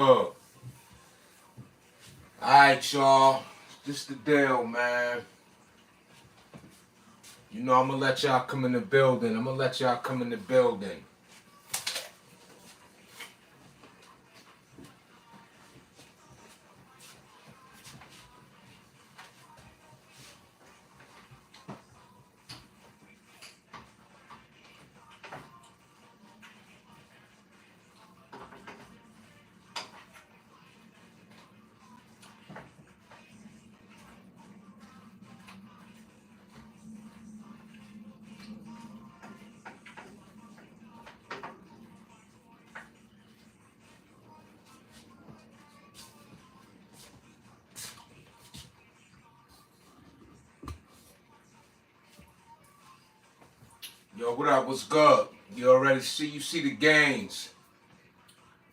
Alright, y'all. This the deal, man. You know I'm gonna let y'all come in the building. Yo, what up? What's good? You already see the gains.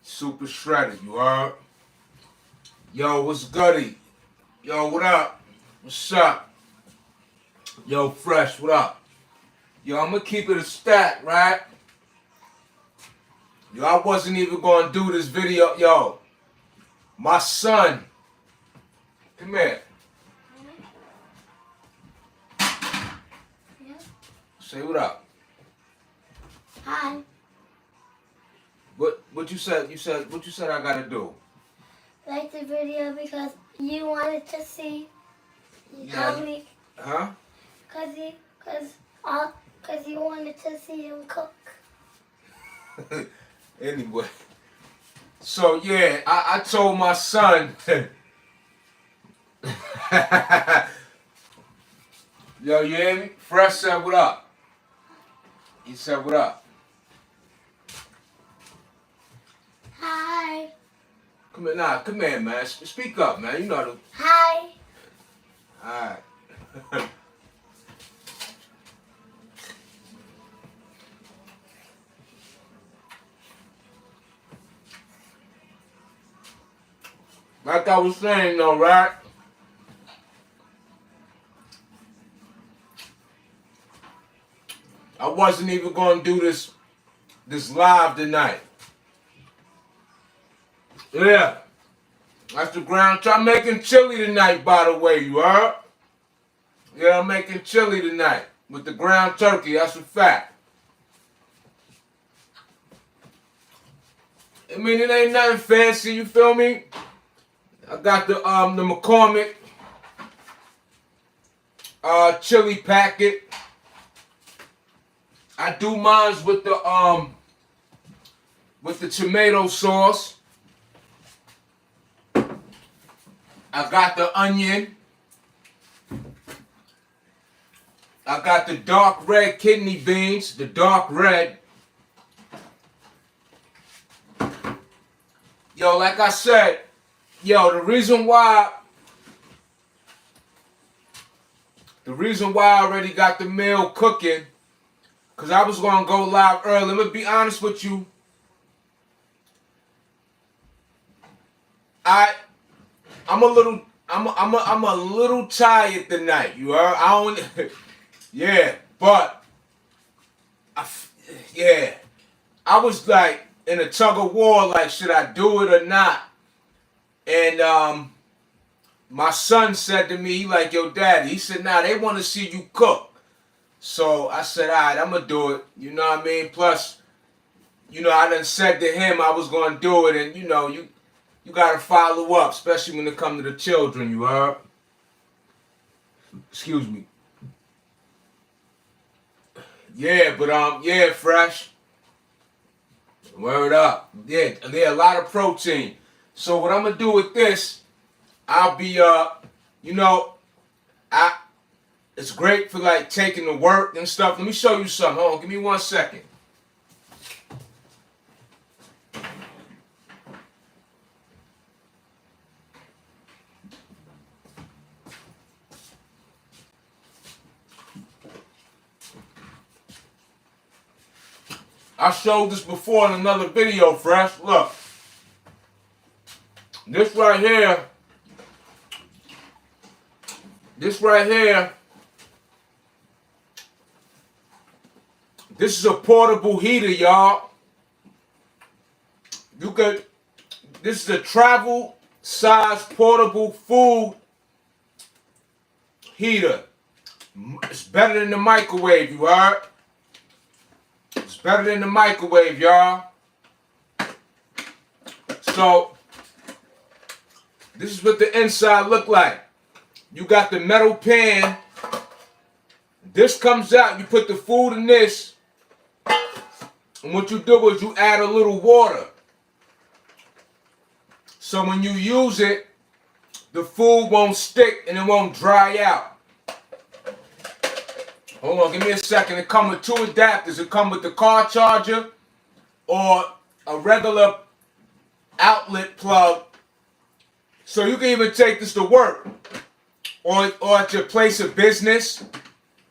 Super shredded, you heard? Yo, what's goody? Yo, what up? What's up? Yo, Fresh, what up? Yo, I'm gonna keep it a stack, right? Yo, I wasn't even gonna do this video. Yo, my son, come here. Yeah. Say what up. Hi. What you said? What you said I gotta do? Like the video because you wanted to see how many. Huh? Cause you wanted to see him cook. Anyway. So yeah, I told my son. Yo, you hear me? Fresh said what up. He said what up. Hi. Come here, man. Speak up, man. You know the. Hi. Alright. Like I was saying though, right? I wasn't even gonna do this live tonight. Yeah. That's the ground. I'm making chili tonight, by the way, you heard? Yeah, I'm making chili tonight with the ground turkey. That's a fact. I mean, it ain't nothing fancy. You feel me? I got the McCormick chili packet. I do mine with the tomato sauce. I got the onion. I got the dark red kidney beans, the dark red. Yo, like I said, the reason why I already got the meal cooking, because I was going to go live early. Let me be honest with you. I'm a little tired tonight. You heard? I only yeah, but I was like in a tug of war, like should I do it or not? And my son said to me, he like, yo, daddy, he said, nah, they want to see you cook. So I said, all right, I'm gonna do it. You know what I mean? Plus, I done said to him I was gonna do it, and you gotta follow up, especially when it comes to the children, you heard? Excuse me. Yeah, but yeah, Fresh. Word up. Yeah, a lot of protein. So what I'm gonna do with this, I'll be it's great for like taking the work and stuff. Let me show you something. Hold on, give me 1 second. I showed this before in another video, Fresh. Look. This right here. This is a portable heater, y'all. This is a travel size portable food heater. It's better than the microwave, you heard? It's better than the microwave, y'all. So, this is what the inside look like. You got the metal pan. This comes out, you put the food in this. And what you do is you add a little water. So when you use it, the food won't stick and it won't dry out. Hold on, give me a second. It comes with two adapters. It comes with the car charger or a regular outlet plug. So you can even take this to work or at your place of business.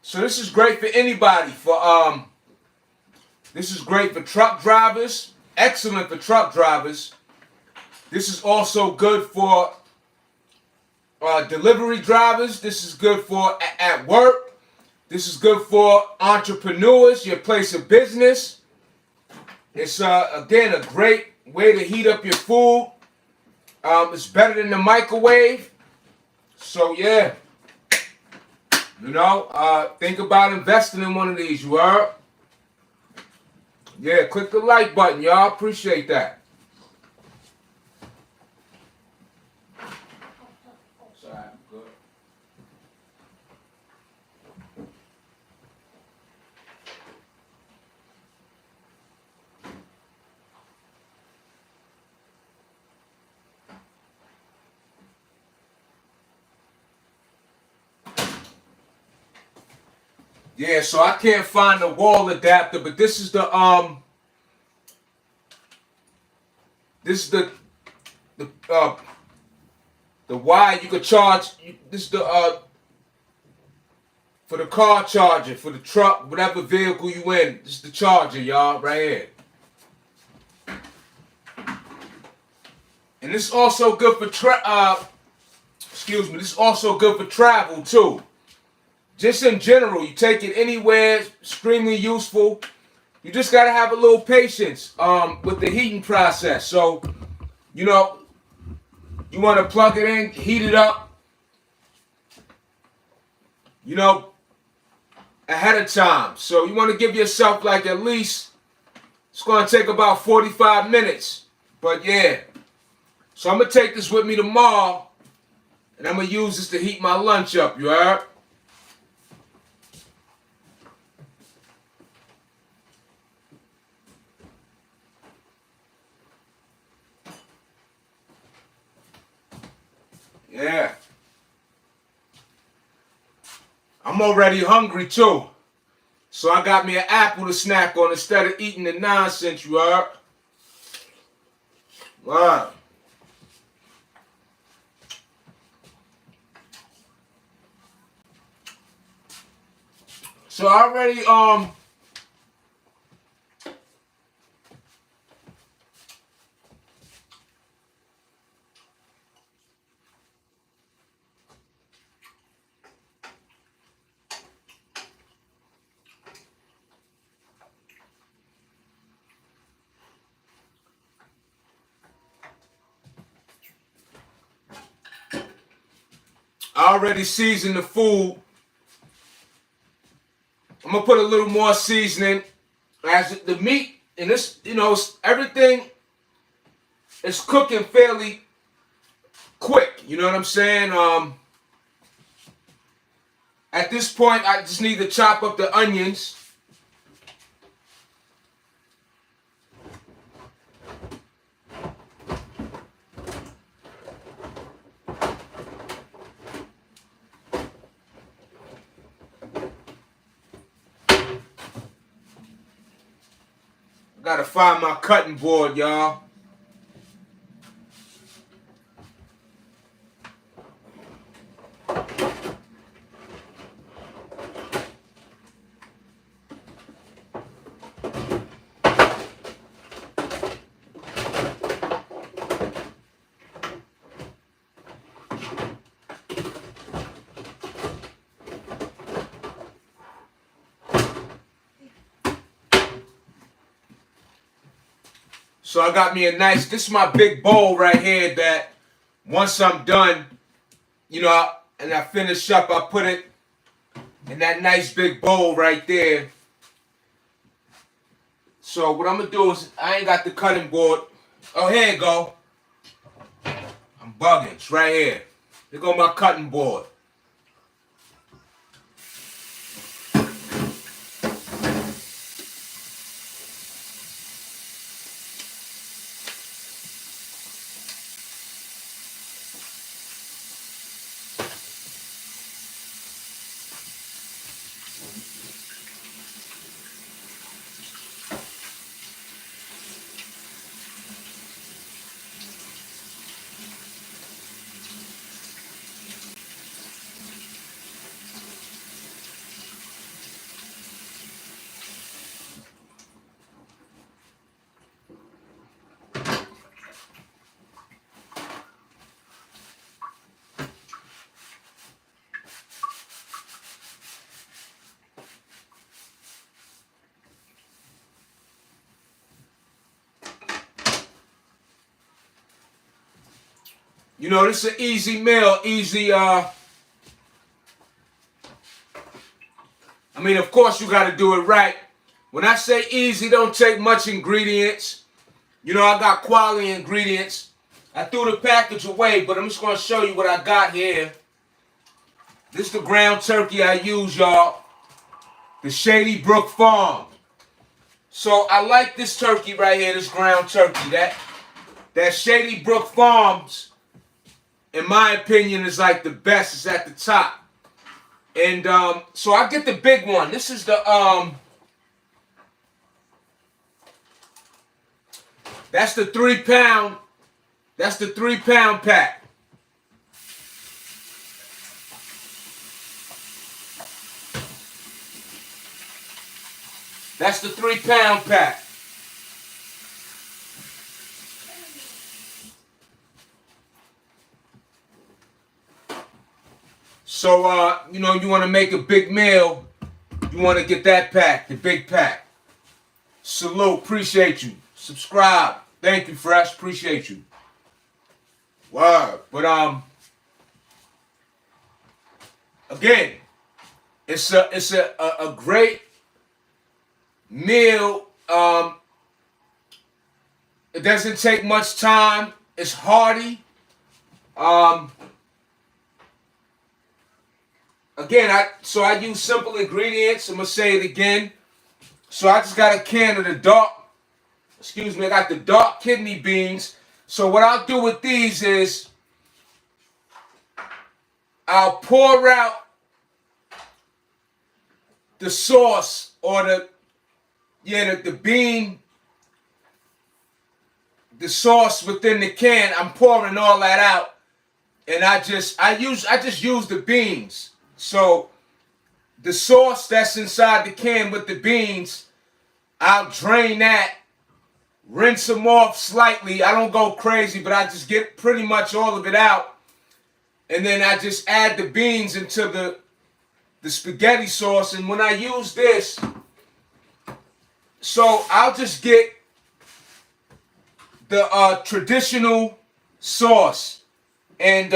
So this is great for anybody. This is great for truck drivers. Excellent for truck drivers. This is also good for delivery drivers. This is good for at work. This is good for entrepreneurs, your place of business. It's, again, a great way to heat up your food. It's better than the microwave. So, yeah. You know, think about investing in one of these, you heard? Yeah, click the like button, y'all. Appreciate that. Sorry, good. Yeah, so I can't find the wall adapter, but this is the wire you could charge. This is the for the car charger, for the truck, whatever vehicle you in. This is the charger, y'all, right here. And this is also good for excuse me. This is also good for travel too. Just in general, you take it anywhere, extremely useful. You just gotta have a little patience with the heating process. So, you know, you want to plug it in, heat it up, you know, ahead of time. So you want to give yourself like at least, it's gonna take about 45 minutes. But yeah, so I'm gonna take this with me tomorrow, and I'm gonna use this to heat my lunch up. You heard? Yeah. I'm already hungry too. So I got me an apple to snack on instead of eating the nonsense, you heard? Wow. So I already seasoned the food. I'm gonna put a little more seasoning as the meat, and this, you know, everything is cooking fairly quick. You know what I'm saying? At this point, I just need to chop up the onions. Gotta find my cutting board, y'all. So I got me a nice, this is my big bowl right here that once I'm done, you know, and I finish up, I put it in that nice big bowl right there. So what I'm gonna do is, I ain't got the cutting board. Oh, here you go. I'm bugging. It's right here. Here go my cutting board. You know, this is an easy meal, easy, I mean, of course you got to do it right. When I say easy, don't take much ingredients. You know, I got quality ingredients. I threw the package away, but I'm just going to show you what I got here. This is the ground turkey I use, y'all. The Shady Brook Farm. So I like this turkey right here, this ground turkey. That Shady Brook Farms, in my opinion, is like the best. It's at the top. And so I get the big one. This is the that's the 3 pound. That's the 3 pound pack. That's the 3 pound pack. So, you know, you want to make a big meal, you want to get that pack, the big pack. Salute, appreciate you. Subscribe. Thank you, Fresh, appreciate you. Word. But, again, it's a great meal. It doesn't take much time. It's hearty. Again, I use simple ingredients. I'm gonna say it again. So I just got a can of the I got the dark kidney beans. So what I'll do with these is I'll pour out the sauce or the bean, the sauce within the can. I'm pouring all that out, and I just use the beans. So the sauce that's inside the can with the beans, I'll drain that, rinse them off slightly. I don't go crazy, but I just get pretty much all of it out. And then I just add the beans into the spaghetti sauce. And when I use this, so I'll just get the traditional sauce. And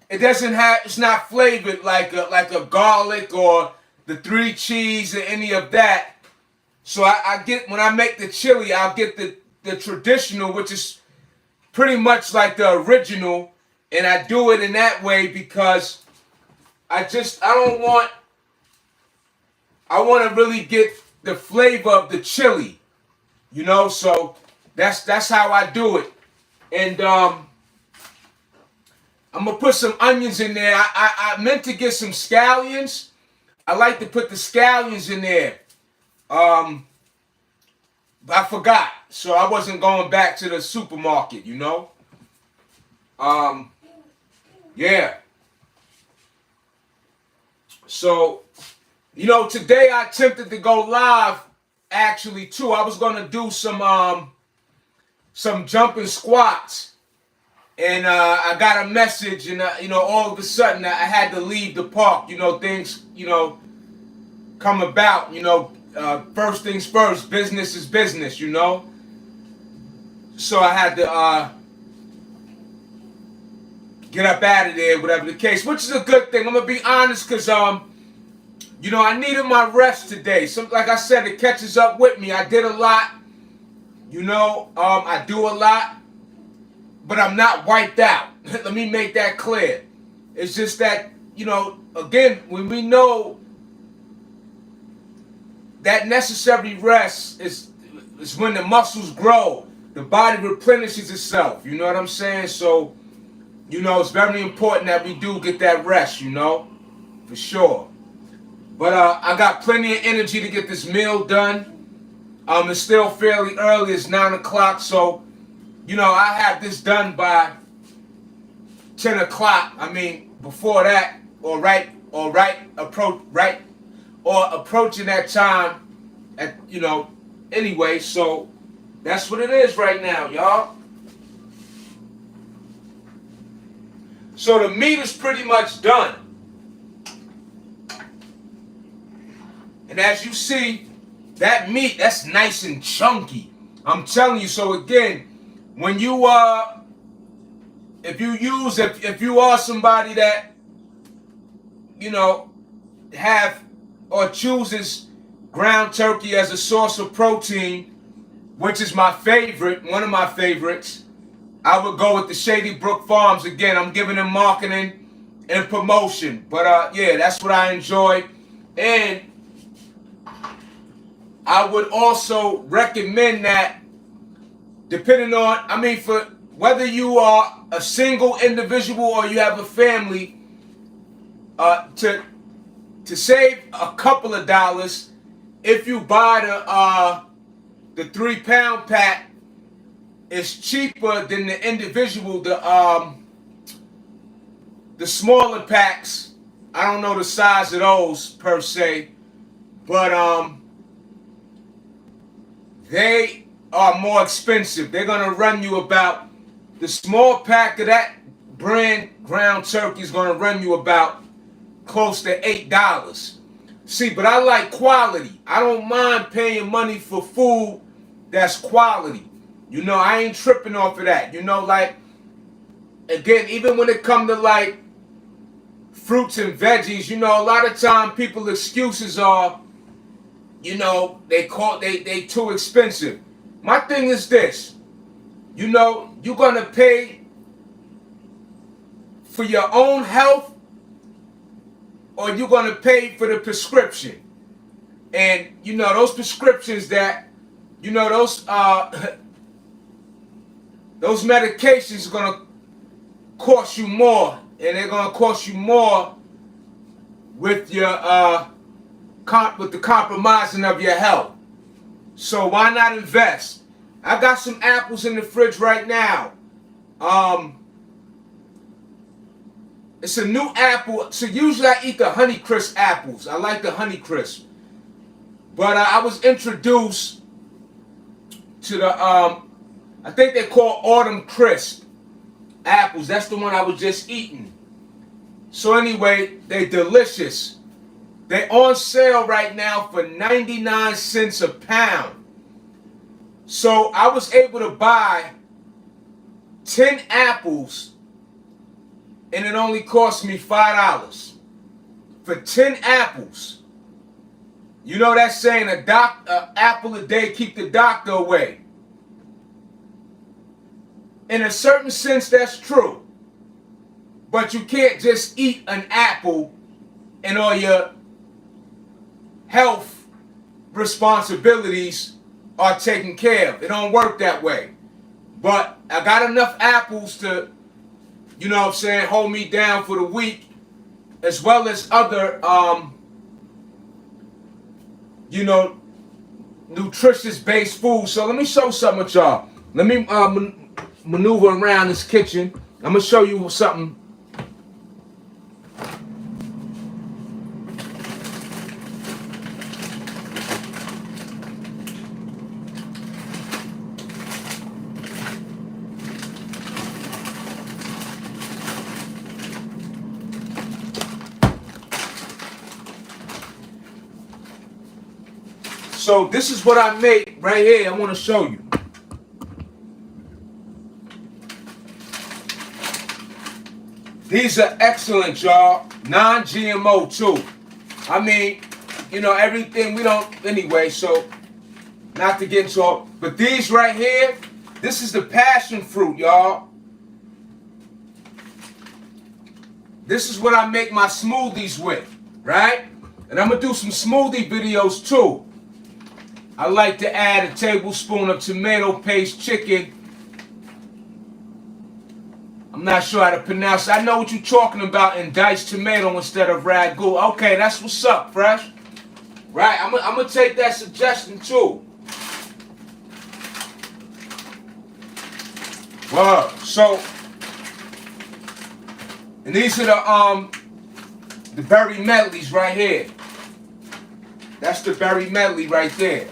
it's not flavored like a garlic or the 3 cheese or any of that. So I get, when I make the chili, I'll get the traditional, which is pretty much like the original, and I do it in that way because I want to really get the flavor of the chili, you know. So that's how I do it. And I'm gonna put some onions in there. I meant to get some scallions. I like to put the scallions in there. But I forgot, so I wasn't going back to the supermarket, you know. Yeah. So, you know, today I attempted to go live, actually, too. I was gonna do some jumping squats. And I got a message, and you know, all of a sudden I had to leave the park. You know, things, you know, come about. You know, first things first, business is business, you know. So I had to get up out of there, whatever the case, which is a good thing. I'm gonna be honest, cause you know, I needed my rest today. So, like I said, it catches up with me. I did a lot, you know. I do a lot, but I'm not wiped out. Let me make that clear. It's just that, you know, again, when we know that necessary rest is when the muscles grow, the body replenishes itself. You know what I'm saying? So, you know, it's very important that we do get that rest, you know, for sure. But I got plenty of energy to get this meal done. It's still fairly early. It's 9 o'clock, so, you know, I have this done by 10 o'clock. I mean, before that, approaching that time, you know. Anyway, so that's what it is right now, y'all. So the meat is pretty much done. And as you see, that meat, that's nice and chunky. I'm telling you. So again, when you if you are somebody that, you know, have or chooses ground turkey as a source of protein, which is my favorite, one of my favorites, I would go with the Shady Brook Farms. Again, I'm giving them marketing and promotion. But yeah, that's what I enjoy. And I would also recommend that, depending on, I mean, for whether you are a single individual or you have a family, to save a couple of dollars, if you buy the 3-pound pack, it's cheaper than the individual, the smaller packs. I don't know the size of those per se, but they are more expensive. They're gonna run you about, the small pack of that brand ground turkey is gonna run you about close to $8. See, but I like quality. I don't mind paying money for food that's quality. You know, I ain't tripping off of that. You know, like, again, even when it comes to like fruits and veggies, you know, a lot of time people's excuses are, you know, they too expensive. My thing is this, you know, you're gonna pay for your own health, or you're gonna pay for the prescription. And you know, those prescriptions that, you know, those those medications are gonna cost you more, and they're gonna cost you more with your with the compromising of your health. So why not invest? I got some apples in the fridge right now. It's a new apple. So usually I eat the Honeycrisp apples. I like the Honeycrisp. But I was introduced to the, I think they're called Autumn Crisp apples. That's the one I was just eating. So anyway, they're delicious. They're on sale right now for 99 cents a pound. So I was able to buy 10 apples, and it only cost me $5 for 10 apples. You know that saying, apple a day keep the doctor away. In a certain sense, that's true. But you can't just eat an apple and all your health responsibilities are taken care of. It don't work that way. But I got enough apples to, you know what I'm saying, hold me down for the week, as well as other, you know, nutritious-based food. So let me show something with y'all. Let me maneuver around this kitchen. I'm going to show you something. So this is what I make right here. I want to show you. These are excellent, y'all. Non-GMO too. I mean, you know, everything we don't anyway, so not to get into all, but these right here, this is the passion fruit, y'all. This is what I make my smoothies with, right? And I'm gonna do some smoothie videos too. I like to add a tablespoon of tomato paste chicken. I'm not sure how to pronounce it. I know what you're talking about in diced tomato instead of ragu. Okay, that's what's up, Fresh. Right, I'm gonna take that suggestion too. Wow. So, and these are the berry medleys right here. That's the berry medley right there.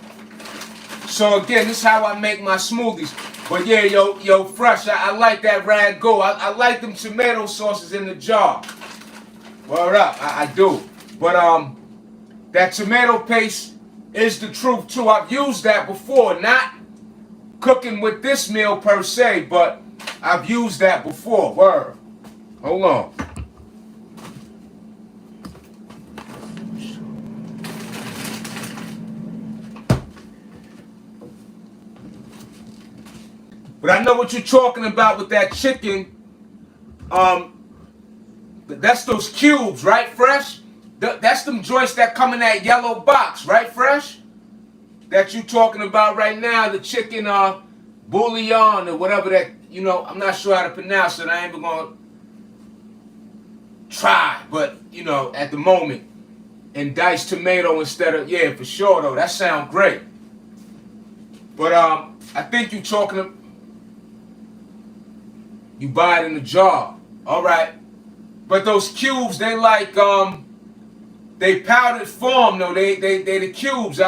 So again, this is how I make my smoothies. But yeah, yo, Fresh, I like that ragu. I like them tomato sauces in the jar. Word up, I do. But that tomato paste is the truth too. I've used that before, not cooking with this meal per se, but I've used that before. Word. Hold on. But I know what you're talking about with that chicken. That's those cubes, right, Fresh? That's them joints that come in that yellow box, right, Fresh? That you talking about right now, the chicken bouillon or whatever that, you know, I'm not sure how to pronounce it. I ain't even gonna try, but you know, at the moment, and diced tomato instead of, yeah, for sure though. That sounds great. But I think you talking. You buy it in a jar. All right. But those cubes, they like they powdered form though. They the cubes.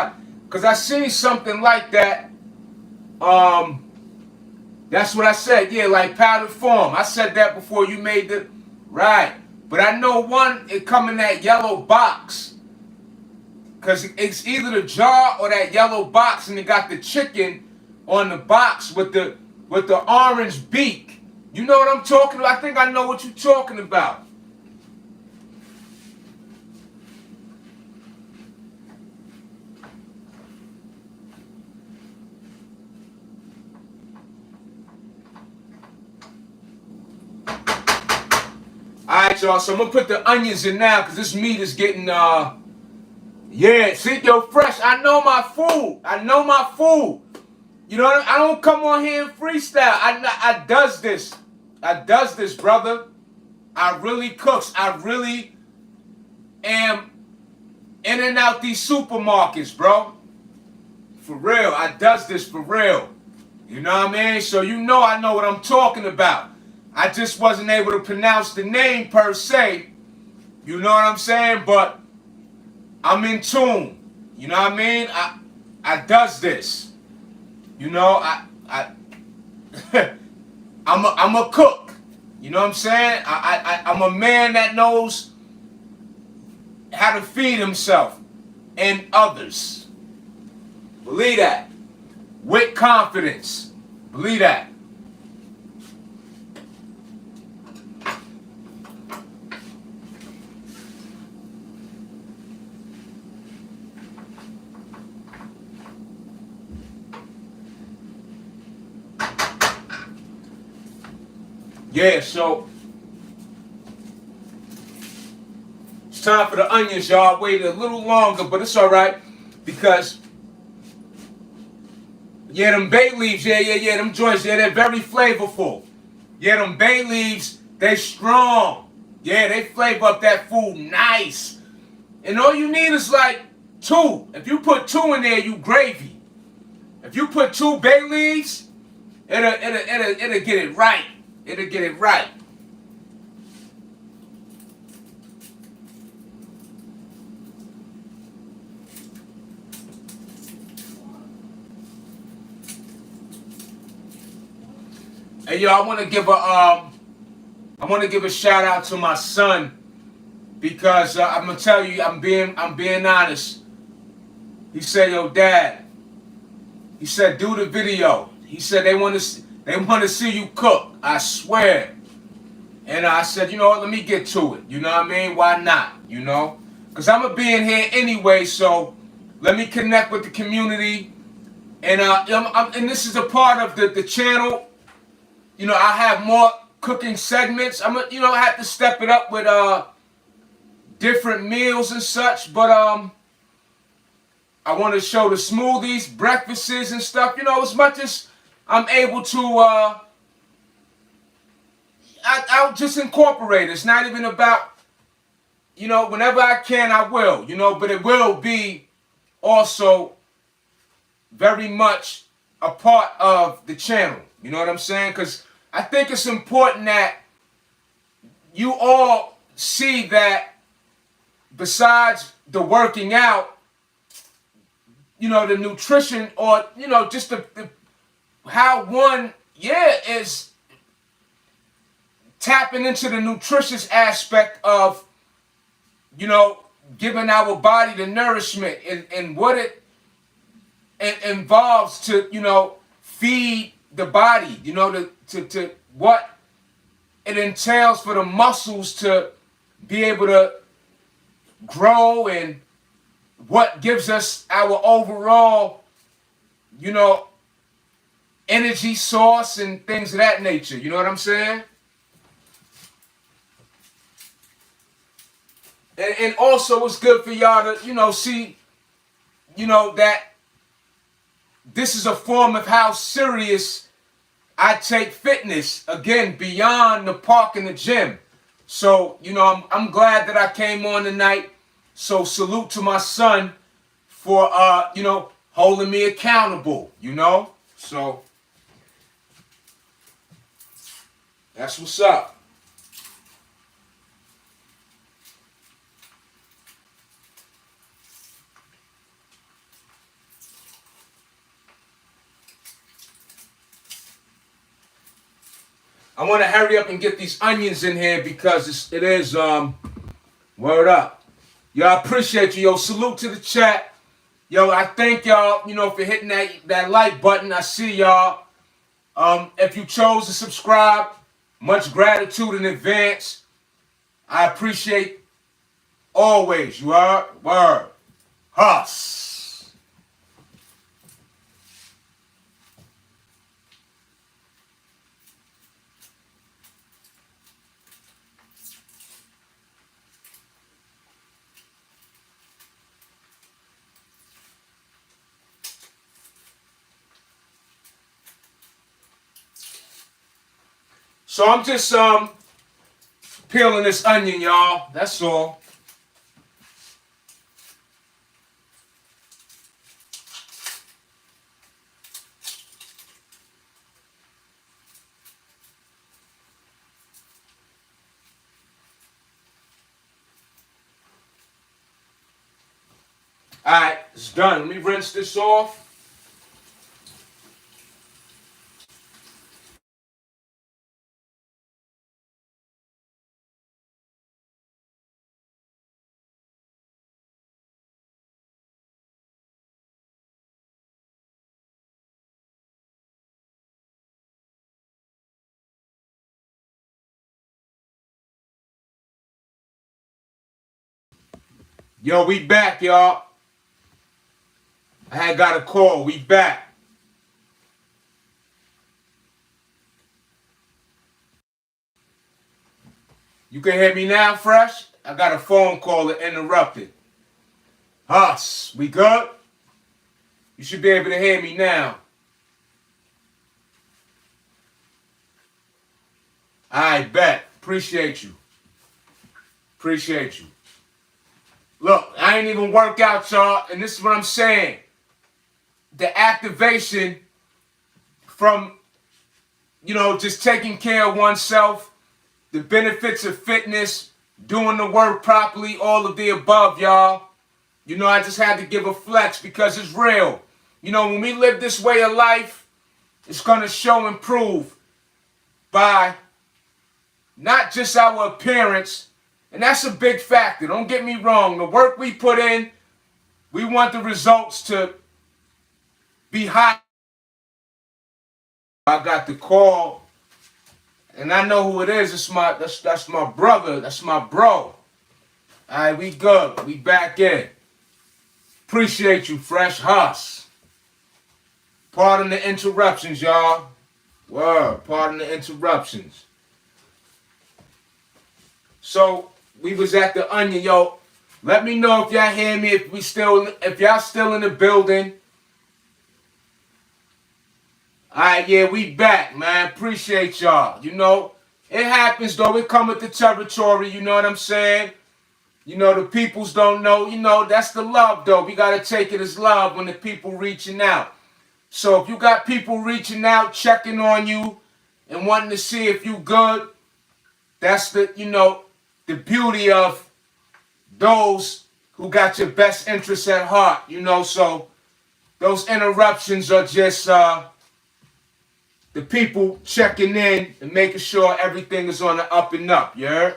Cause I seen something like that. That's what I said. Yeah, like powdered form. I said that before you made the right. But I know one, it come in that yellow box. Cause it's either the jar or that yellow box, and it got the chicken on the box with the orange beak. You know what I'm talking about? I think I know what you're talking about. Alright, y'all, so I'm gonna put the onions in now because this meat is getting yeah, see, yo, Fresh, I know my food. I know my food. You know, I don't come on here and freestyle. I does this. I does this, brother. I really cooks. I really am in and out these supermarkets, bro. For real. I does this for real. You know what I mean? So you know I know what I'm talking about. I just wasn't able to pronounce the name per se. You know what I'm saying? But I'm in tune. You know what I mean? I does this. You know, I'm a cook. You know what I'm saying? I'm a man that knows how to feed himself and others. Believe that. With confidence. Believe that. Yeah, so it's time for the onions, y'all. Waited a little longer, but it's all right because yeah, them bay leaves, yeah, them joints, yeah, they're very flavorful. Yeah, them bay leaves, they strong. Yeah, they flavor up that food nice. And all you need is like 2. If you put 2 in there, you gravy. If you put 2 bay leaves, it'll get it right. It'll get it right. Hey yo, I want to give a shout out to my son because I'm gonna tell you, I'm being honest. He said, yo, Dad. He said, do the video. He said they want to see you cook. I swear. And I said, you know what? Let me get to it. You know what I mean? Why not? You know, because I'm gonna be in here anyway. So let me connect with the community. And and this is a part of the channel. You know, I have more cooking segments. I'm gonna, I have to step it up with different meals and such. But I want to show the smoothies, breakfasts and stuff. You know, as much as I'm able to, I'll just incorporate it. It's not even about, whenever I can, I will. But it will be also very much a part of the channel. You know what I'm saying? Because I think it's important that you all see that besides the working out, the nutrition, or, just the how one, is tapping into the nutritious aspect of, giving our body the nourishment and what it involves to, feed the body, to what it entails for the muscles to be able to grow, and what gives us our overall, energy source and things of that nature. You know what I'm saying? And also it's good for y'all to, see, that this is a form of how serious I take fitness, again, beyond the park and the gym. So, I'm glad that I came on tonight. So salute to my son for, holding me accountable, So that's what's up. I want to hurry up and get these onions in here because it is word up. Yo, I appreciate you. Yo, salute to the chat. Yo, I thank y'all, for hitting that like button. I see y'all. If you chose to subscribe, much gratitude in advance. I appreciate always. You are word. Huss. So I'm just peeling this onion, y'all. That's all. All right, it's done. Let me rinse this off. Yo, we back, y'all. I had got a call. We back. You can hear me now, Fresh? I got a phone call that interrupted. Huss, we good? You should be able to hear me now. I bet. Appreciate you. Appreciate you. Look, I ain't even work out, y'all, and this is what I'm saying. The activation from, just taking care of oneself, the benefits of fitness, doing the work properly, all of the above, y'all. I just had to give a flex because it's real. When we live this way of life, it's going to show and prove by not just our appearance, and that's a big factor. Don't get me wrong. The work we put in, We want the results to be high. I got the call, and I know who it is. That's my brother. That's my bro. All right, we good. We back in. Appreciate you, Fresh Huss. Pardon the interruptions, y'all. Word. Pardon the interruptions. So we was at the Onion, yo. Let me know if y'all hear me. If y'all still in the building. All right, yeah, we back, man. Appreciate y'all. You know, it happens though. It come with the territory. You know what I'm saying? You know, the peoples don't know. You know, that's the love though. We gotta take it as love when the people reaching out. So if you got people reaching out, checking on you, and wanting to see if you good, that's the, you know, the beauty of those who got your best interests at heart, you know. So those interruptions are just the people checking in and making sure everything is on the up and up, you heard?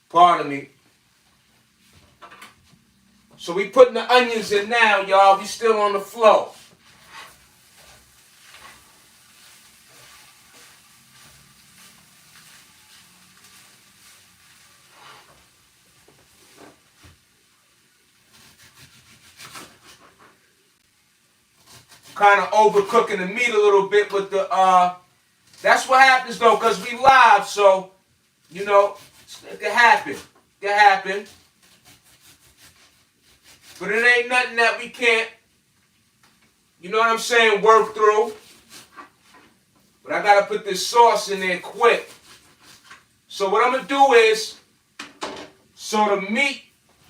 Pardon me. So we putting the onions in now, y'all. We still on the flow. Kind of overcooking the meat a little bit with the that's what happens though, because we live, so you know it can happen. It can happen. But it ain't nothing that we can't, you know what I'm saying, work through. But I gotta put this sauce in there quick. So what I'm gonna do is, so the meat,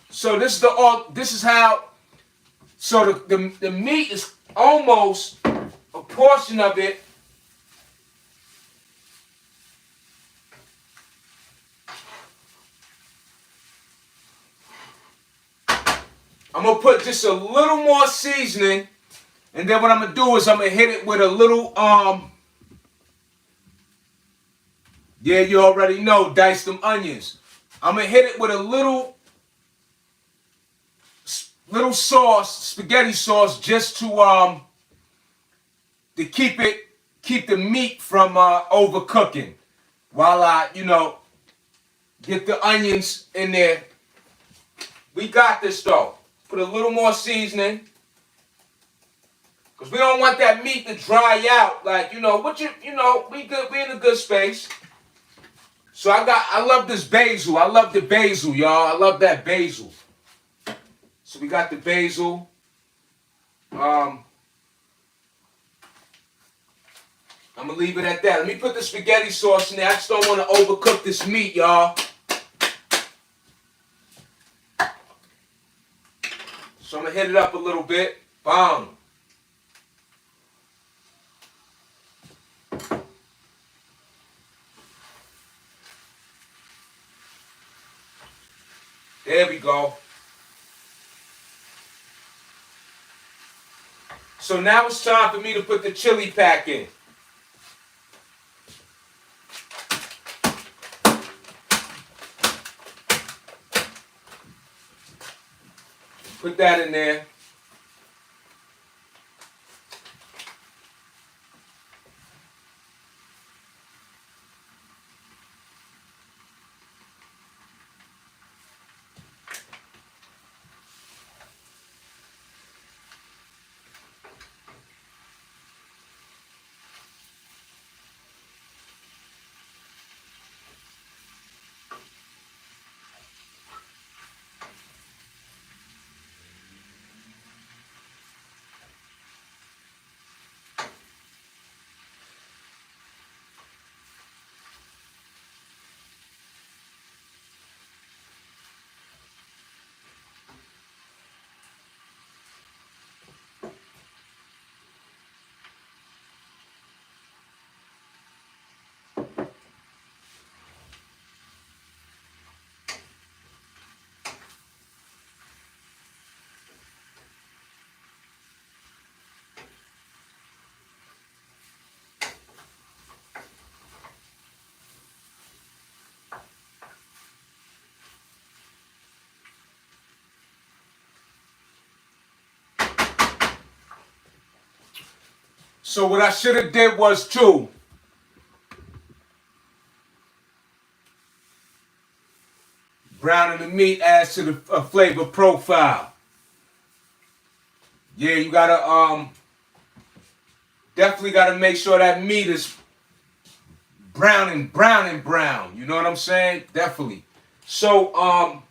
so this is how, so the meat is almost a portion of it. I'm gonna put just a little more seasoning, and then what I'm gonna do is I'm gonna hit it with a little yeah, you already know, dice them onions. I'm gonna hit it with a little sauce, spaghetti sauce, just to keep the meat from overcooking, while I, you know, get the onions in there. We got this though. Put a little more seasoning, because we don't want that meat to dry out. Like, you know, we good, we in a good space. So I love this basil. I love the basil, y'all. I love that basil. So we got the basil. I'm gonna leave it at that. Let me put the spaghetti sauce in there. I just don't want to overcook this meat, y'all. So I'm gonna hit it up a little bit. Boom. There we go. So now it's time for me to put the chili pack in. Put that in there. So what I should have did was too, browning the meat adds to the flavor profile. Yeah, you gotta definitely gotta make sure that meat is brown. You know what I'm saying? Definitely. So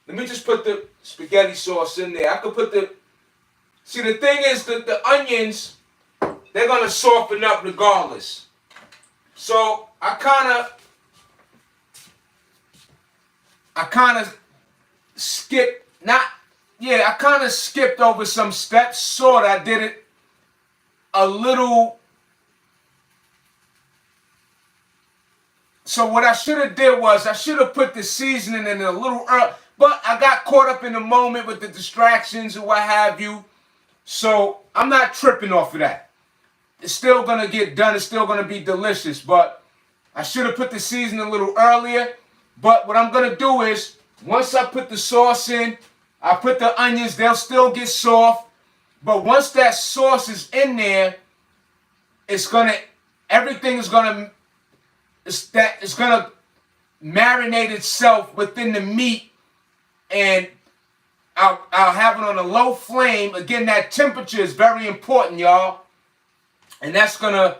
let me just put the spaghetti sauce in there. I could put the see the thing is that the onions, they're gonna soften up regardless. So I kinda skipped I kinda skipped over some steps, sort of. I did it a little. So what I should have did was I should have put the seasoning in a little early, but I got caught up in the moment with the distractions and what have you. So I'm not tripping off of that. It's still gonna get done. It's still gonna be delicious, but I should have put the seasoning a little earlier. But what I'm gonna do is once I put the sauce in, I put the onions. They'll still get soft, but once that sauce is in there, everything is gonna it's gonna marinate itself within the meat, and I'll have it on a low flame. Again, that temperature is very important, y'all, and that's gonna,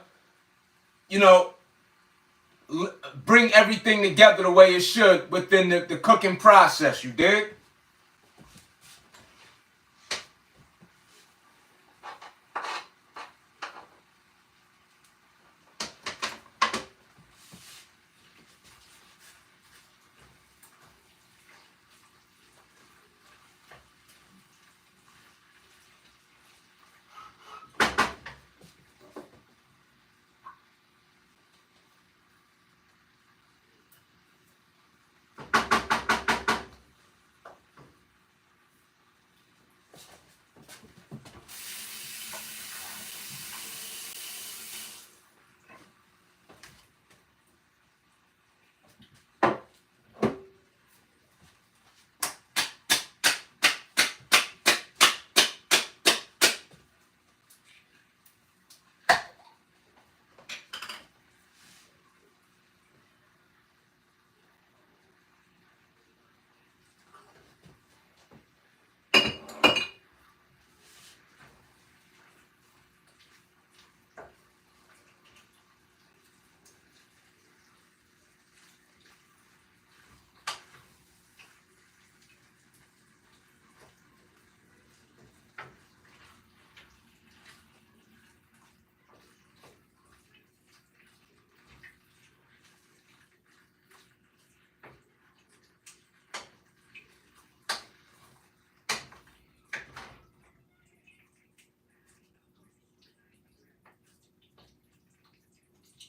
bring everything together the way it should within the cooking process. You dig?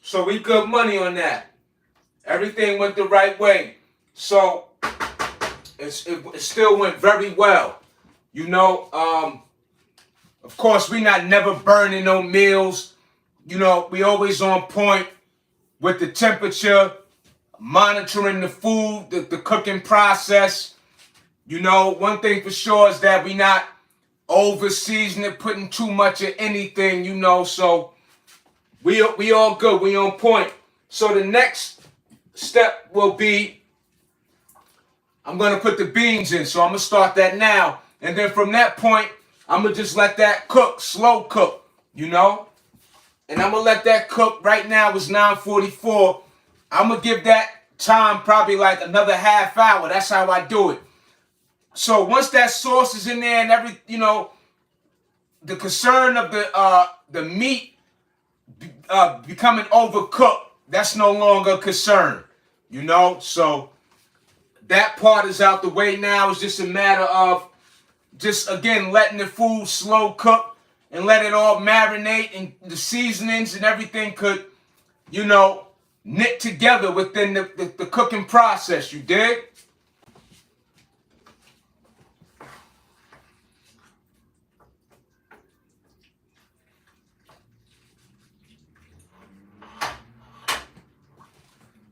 So we good money on that. Everything went the right way. So it still went very well. Of course, we not never burning no meals. We always on point with the temperature, monitoring the food, the cooking process. One thing for sure is that we not over seasoning, putting too much of anything, so we all good, we on point. So the next step will be, I'm gonna put the beans in, so I'm gonna start that now. And then from that point, I'm gonna just let that cook, slow cook, And I'm gonna let that cook. Right now it's 9:44. I'm gonna give that time probably like another half hour. That's how I do it. So once that sauce is in there and the concern of the meat becoming overcooked, that's no longer a concern, So that part is out the way now. It's just a matter of just, again, letting the food slow cook and let it all marinate, and the seasonings and everything could, knit together within the cooking process. You dig?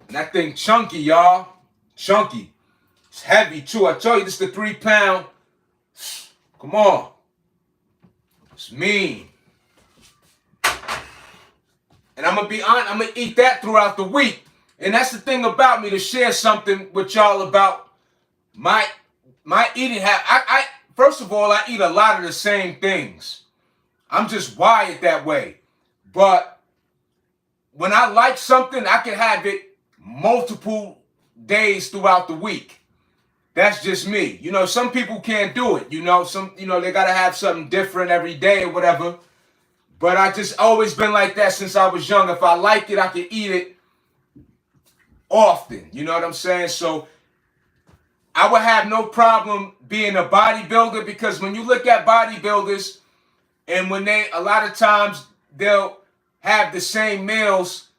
And that thing chunky, y'all. Chunky. It's heavy, too. I told you this is the 3-pound. Come on. It's mean. And I'm gonna be honest, I'm gonna eat that throughout the week. And that's the thing about me, to share something with y'all about my eating habit. I first of all, I eat a lot of the same things. I'm just wired that way. But when I like something, I can have it multiple days throughout the week. That's just me. You know, some people can't do it. You know, they gotta have something different every day or whatever. But I just always been like that since I was young. If I like it, I can eat it often. You know what I'm saying? So I would have no problem being a bodybuilder, because when you look at bodybuilders, and when a lot of times they'll have the same meals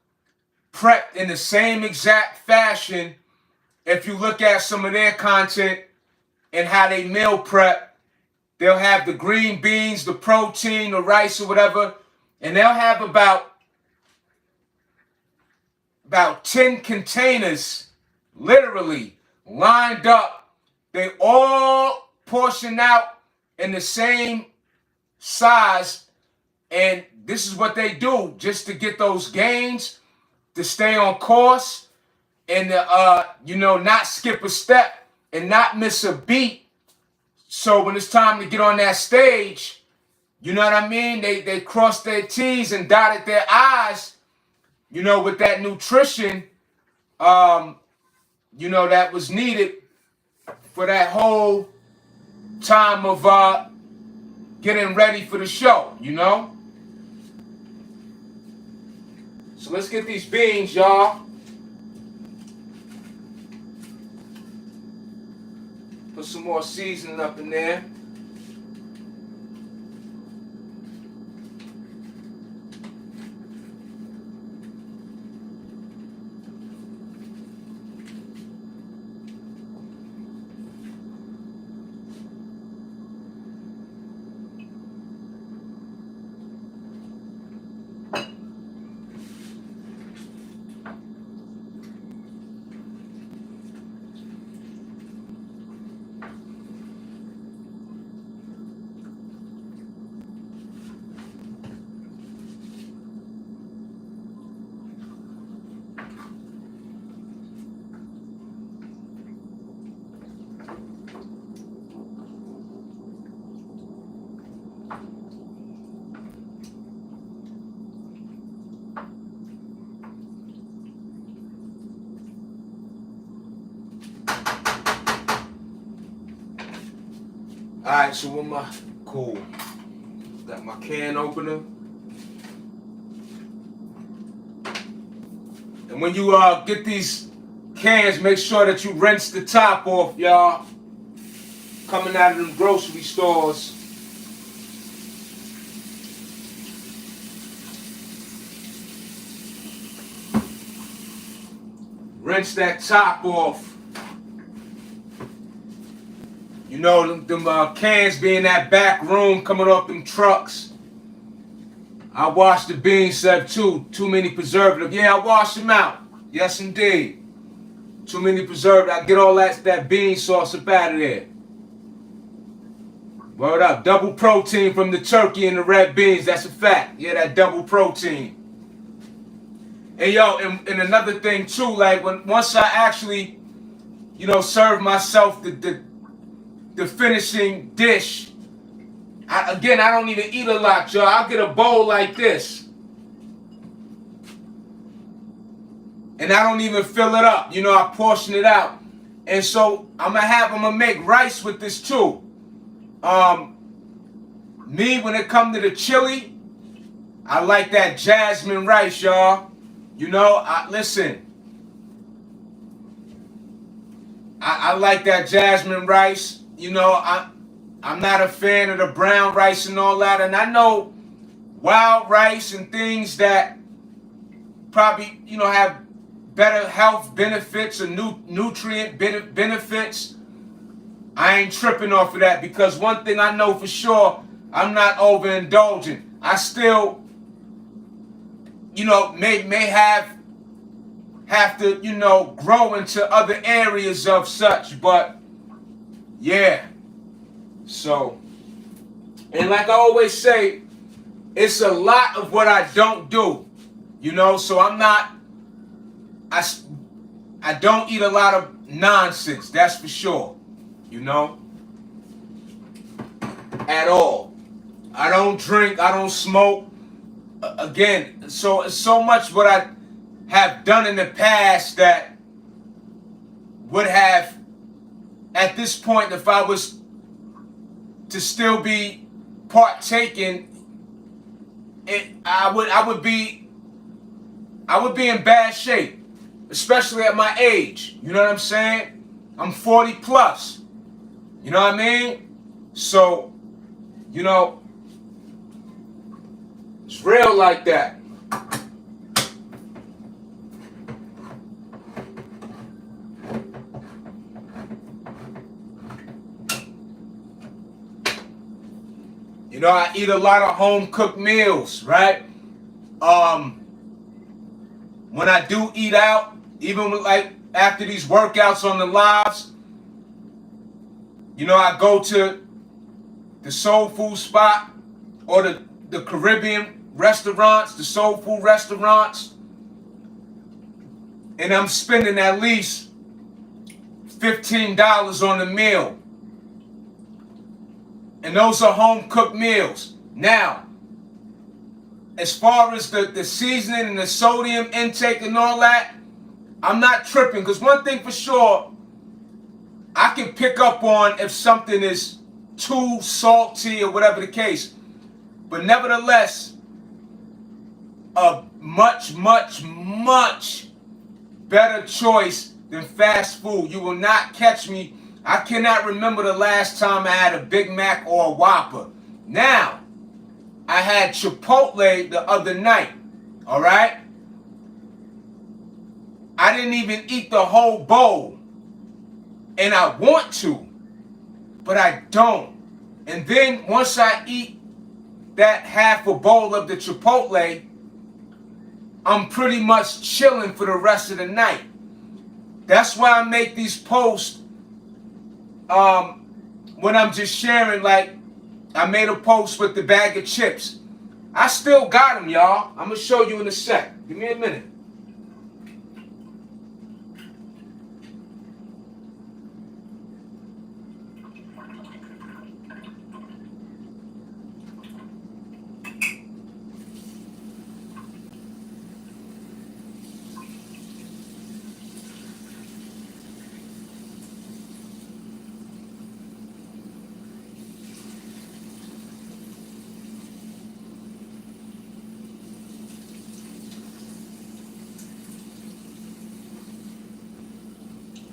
prepped in the same exact fashion. If you look at some of their content and how they meal prep, they'll have the green beans, the protein, the rice or whatever, and they'll have about 10 containers literally lined up. They all portioned out in the same size, and this is what they do just to get those gains, to stay on course, and not skip a step and not miss a beat. So when it's time to get on that stage, you know what I mean? They crossed their T's and dotted their I's, with that nutrition, that was needed for that whole time of getting ready for the show, So let's get these beans, y'all. Put some more seasoning up in there. Alright, so with my cool. Got my can opener. And when you get these cans, make sure that you rinse the top off, y'all. Coming out of them grocery stores. Rinse that top off. Them cans be in that back room coming off them trucks. I washed the beans up too. Too many preservatives. Yeah, I washed them out. Yes, indeed. Too many preservatives. I get all that bean sauce up out of there. Word up. Double protein from the turkey and the red beans. That's a fact. Yeah, that double protein. And yo, and another thing too, like once I actually, serve myself the finishing dish. I don't even eat a lot, y'all. I'll get a bowl like this. And I don't even fill it up. I portion it out. And so I'm gonna make rice with this too. Me, when it comes to the chili, I like that jasmine rice, y'all. Listen. I like that jasmine rice. I'm not a fan of the brown rice and all that. And I know wild rice and things that probably, have better health benefits or nutrient benefits. I ain't tripping off of that, because one thing I know for sure, I'm not overindulgent. I still, may have to, grow into other areas of such, but yeah. So, and like I always say, it's a lot of what I don't do. You know, so I, I don't eat a lot of nonsense, that's for sure. You know, at all. I don't drink, I don't smoke. Again, so much what I have done in the past that would have, at this point, if I was to still be partaking, I would be in bad shape, especially at my age. You know what I'm saying? I'm 40 plus. You know what I mean? So, you know, it's real like that. You know, I eat a lot of home cooked meals, right? When I do eat out, even with, like after these workouts on the lives, you know, I go to the soul food spot or the Caribbean restaurants, the soul food restaurants, and I'm spending at least $15 on the meal. And those are home cooked meals. Now, as far as the seasoning and the sodium intake and all that, I'm not tripping, because one thing for sure, I can pick up on if something is too salty or whatever the case. But nevertheless, a much, much, much better choice than fast food. You will not catch me. I cannot remember the last time I had a Big Mac or a Whopper. Now, I had Chipotle the other night, all right? I didn't even eat the whole bowl. And I want to, but I don't. And then once I eat that half a bowl of the Chipotle, I'm pretty much chilling for the rest of the night. That's why I make these posts when I'm just sharing, like I made a post with the bag of chips. I still got them, y'all. I'm going to show you in a sec. Give me a minute.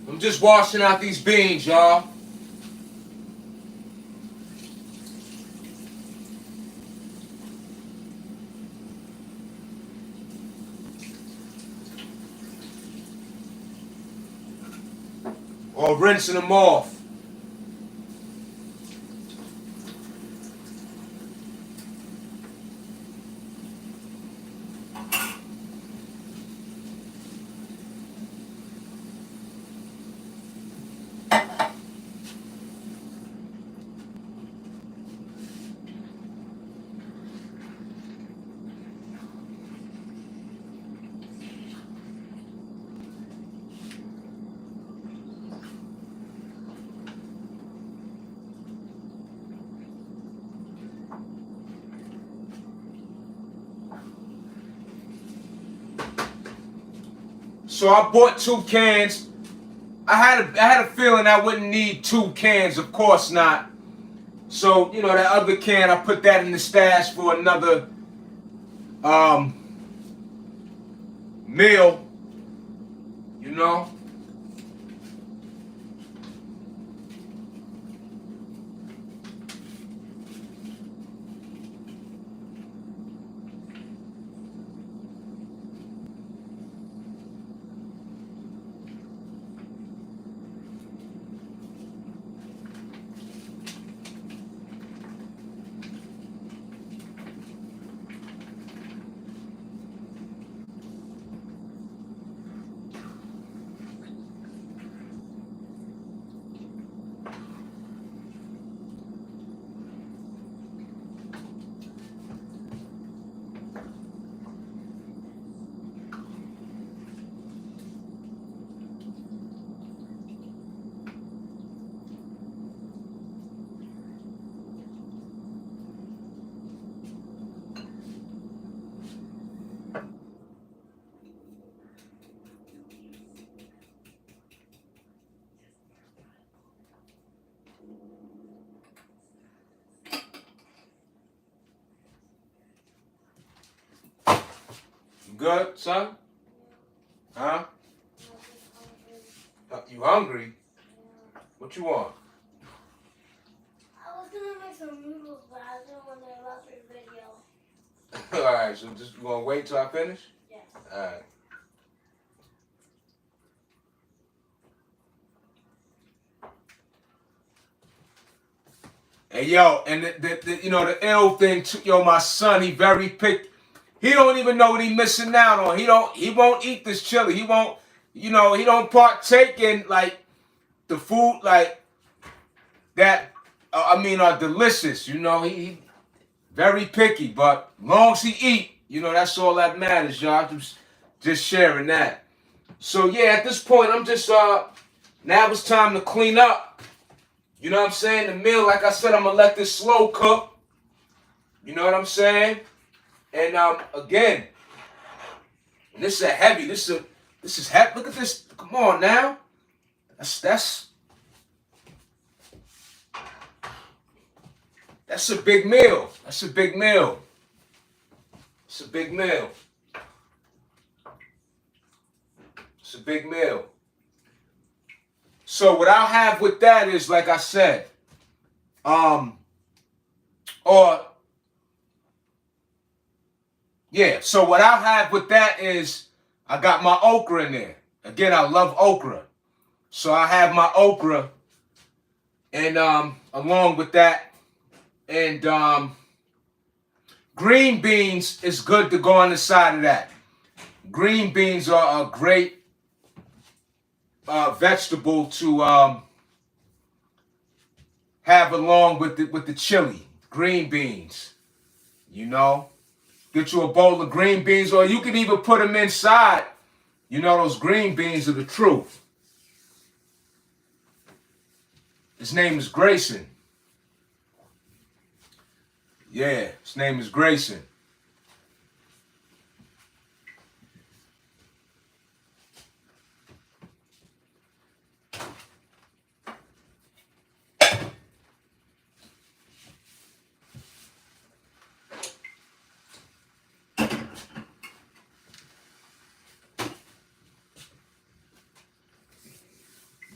I'm just washing out these beans, y'all. Or rinsing them off. So I bought 2 cans. I had a feeling I wouldn't need 2 cans, of course not. So, you know, that other can, I put that in the stash for another meal, you know. good, son? Huh? You hungry? What you want? I was gonna make some noodles, but I didn't want to interrupt your video. All right, so just gonna wait till I finish? Yes. All right. Hey, yo, and the ill thing, yo, my son, he very picky. He don't even know what he missing out on. He won't eat this chili. He won't, he don't partake in, like, the food, like, that, are delicious. He very picky, but long as he eat, that's all that matters, y'all. Just sharing that. So, yeah, at this point, I'm just, now it's time to clean up. You know what I'm saying? The meal, like I said, I'm going to let this slow cook. You know what I'm saying? And, again, this is a heavy, this is heavy. Look at this. Come on now. That's a big meal. That's a big meal. It's a big meal. It's a big meal. So what I'll have with that is, like I said, so what I'll have with that is, I got my okra in there. Again, I love okra. So I have my okra, and along with that, and green beans is good to go on the side of that. Green beans are a great vegetable to have along with the chili. Green beans, Get you a bowl of green beans, or you can even put them inside. Those green beans are the truth. His name is Grayson. Yeah, his name is Grayson.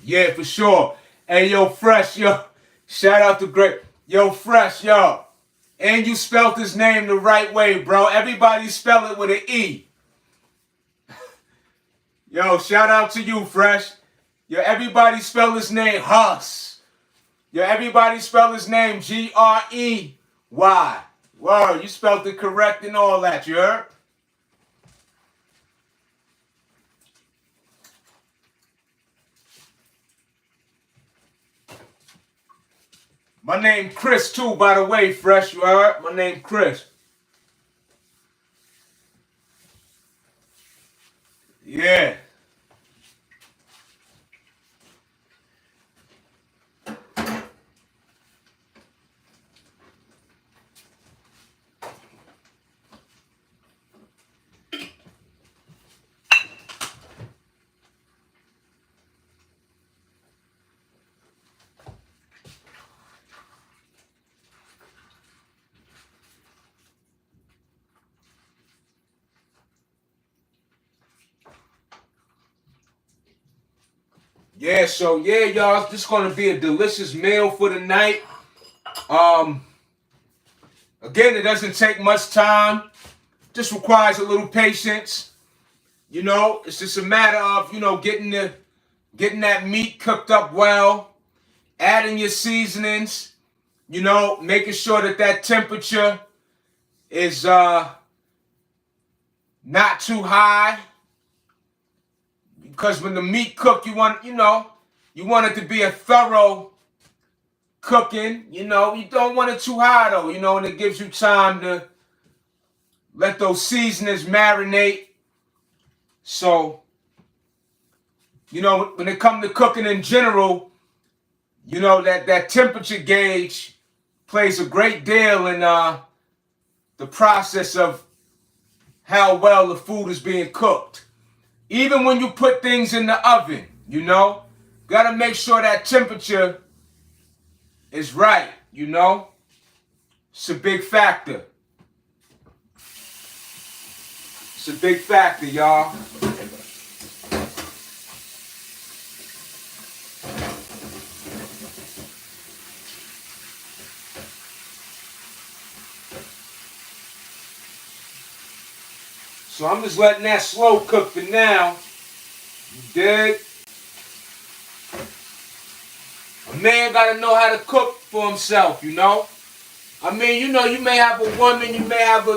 Yeah, for sure. Hey, yo, Fresh, yo. Shout out to Great. Yo, Fresh, yo. And you spelled his name the right way, bro. Everybody spell it with an E. Yo, shout out to you, Fresh. Yo, everybody spell his name Huss. Yo, everybody spell his name Grey. Word, you spelled it correct and all that, you heard? My name Chris too, by the way, Fresh, you heard? My name Chris. Yeah. Yeah, so yeah, y'all, this is gonna be a delicious meal for the night. Again, it doesn't take much time. Just requires a little patience. It's just a matter of, getting that meat cooked up well, adding your seasonings, making sure that temperature is not too high. Because when the meat cook, you want it to be a thorough cooking. You don't want it too high though, and it gives you time to let those seasonings marinate. So, when it comes to cooking in general, that temperature gauge plays a great deal in the process of how well the food is being cooked. Even when you put things in the oven, gotta make sure that temperature is right, It's a big factor. It's a big factor, y'all. So I'm just letting that slow cook for now. You dig? A man gotta know how to cook for himself, you know? I mean, you know, you may have a woman, you may have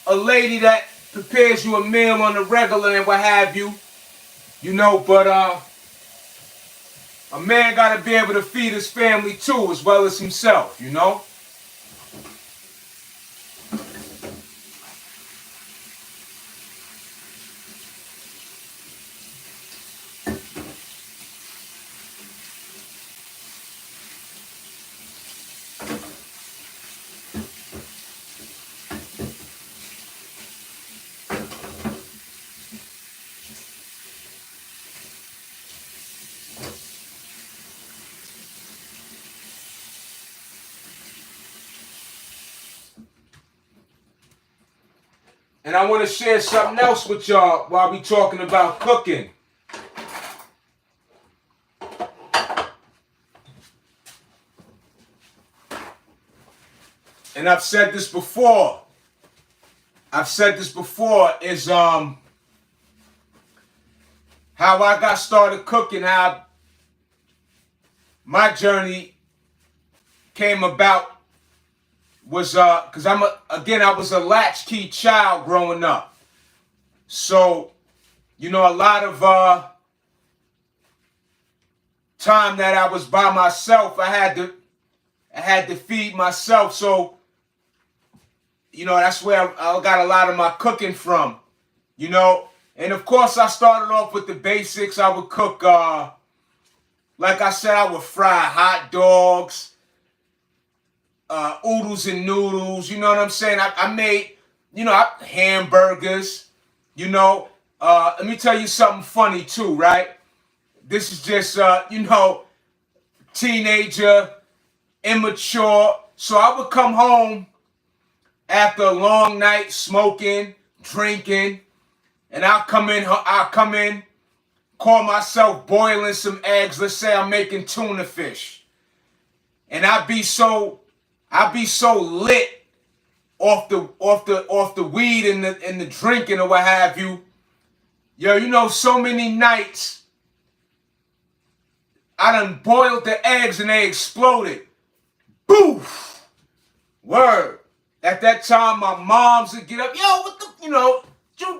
a lady that prepares you a meal on the regular and what have you, you know, but a man gotta be able to feed his family too, as well as himself, you know? And I want to share something else with y'all while we talking about cooking. And I've said this before. Is how I got started cooking, how my journey came about was because I was a latchkey child growing up. So, you know, a lot of time that I was by myself, I had to feed myself. So, you know, that's where I got a lot of my cooking from, you know. And of course, I started off with the basics. I would cook, like I said, I would fry hot dogs, oodles and noodles, you know what I'm saying? I made, you know, hamburgers, you know. Let me tell you something funny too, right? This is just, you know, teenager, immature. So I would come home after a long night smoking, drinking, and I'll come in, call myself boiling some eggs. Let's say I'm making tuna fish. And I'd be so lit off the weed and the drinking or what have you. Yo, you know, so many nights I done boiled the eggs and they exploded. Boof! Word. At that time, my moms would get up. Yo, what you doing?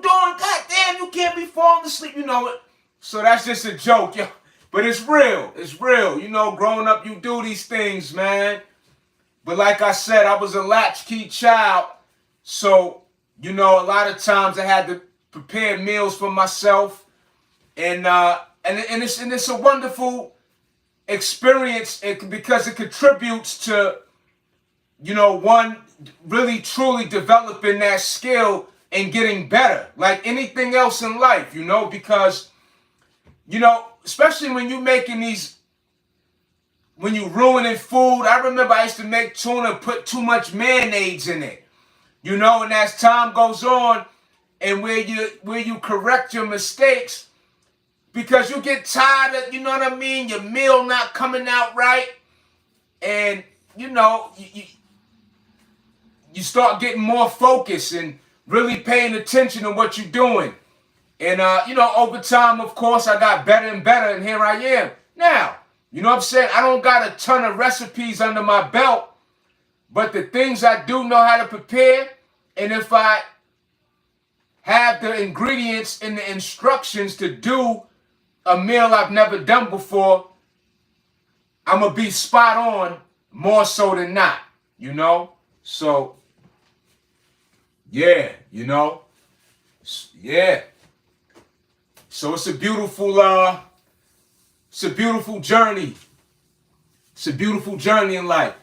God damn, you can't be falling asleep, you know it. So that's just a joke, yo. But it's real. It's real. You know, growing up, you do these things, man. But like I said, I was a latchkey child. So, you know, a lot of times I had to prepare meals for myself. And it's a wonderful experience because it contributes to, you know, one really truly developing that skill and getting better, like anything else in life, you know, because, you know, especially when you're making when you ruining food. I remember I used to make tuna, put too much mayonnaise in it, you know, and as time goes on and where you correct your mistakes, because you get tired of, you know what I mean, your meal not coming out right, and, you know, you start getting more focused and really paying attention to what you're doing. And, you know, over time, of course, I got better and better, and here I am. Now, you know what I'm saying? I don't got a ton of recipes under my belt, but the things I do know how to prepare, and if I have the ingredients and the instructions to do a meal I've never done before, I'm going to be spot on more so than not, you know? So, yeah, you know? Yeah. So it's a beautiful journey. It's a beautiful journey in life.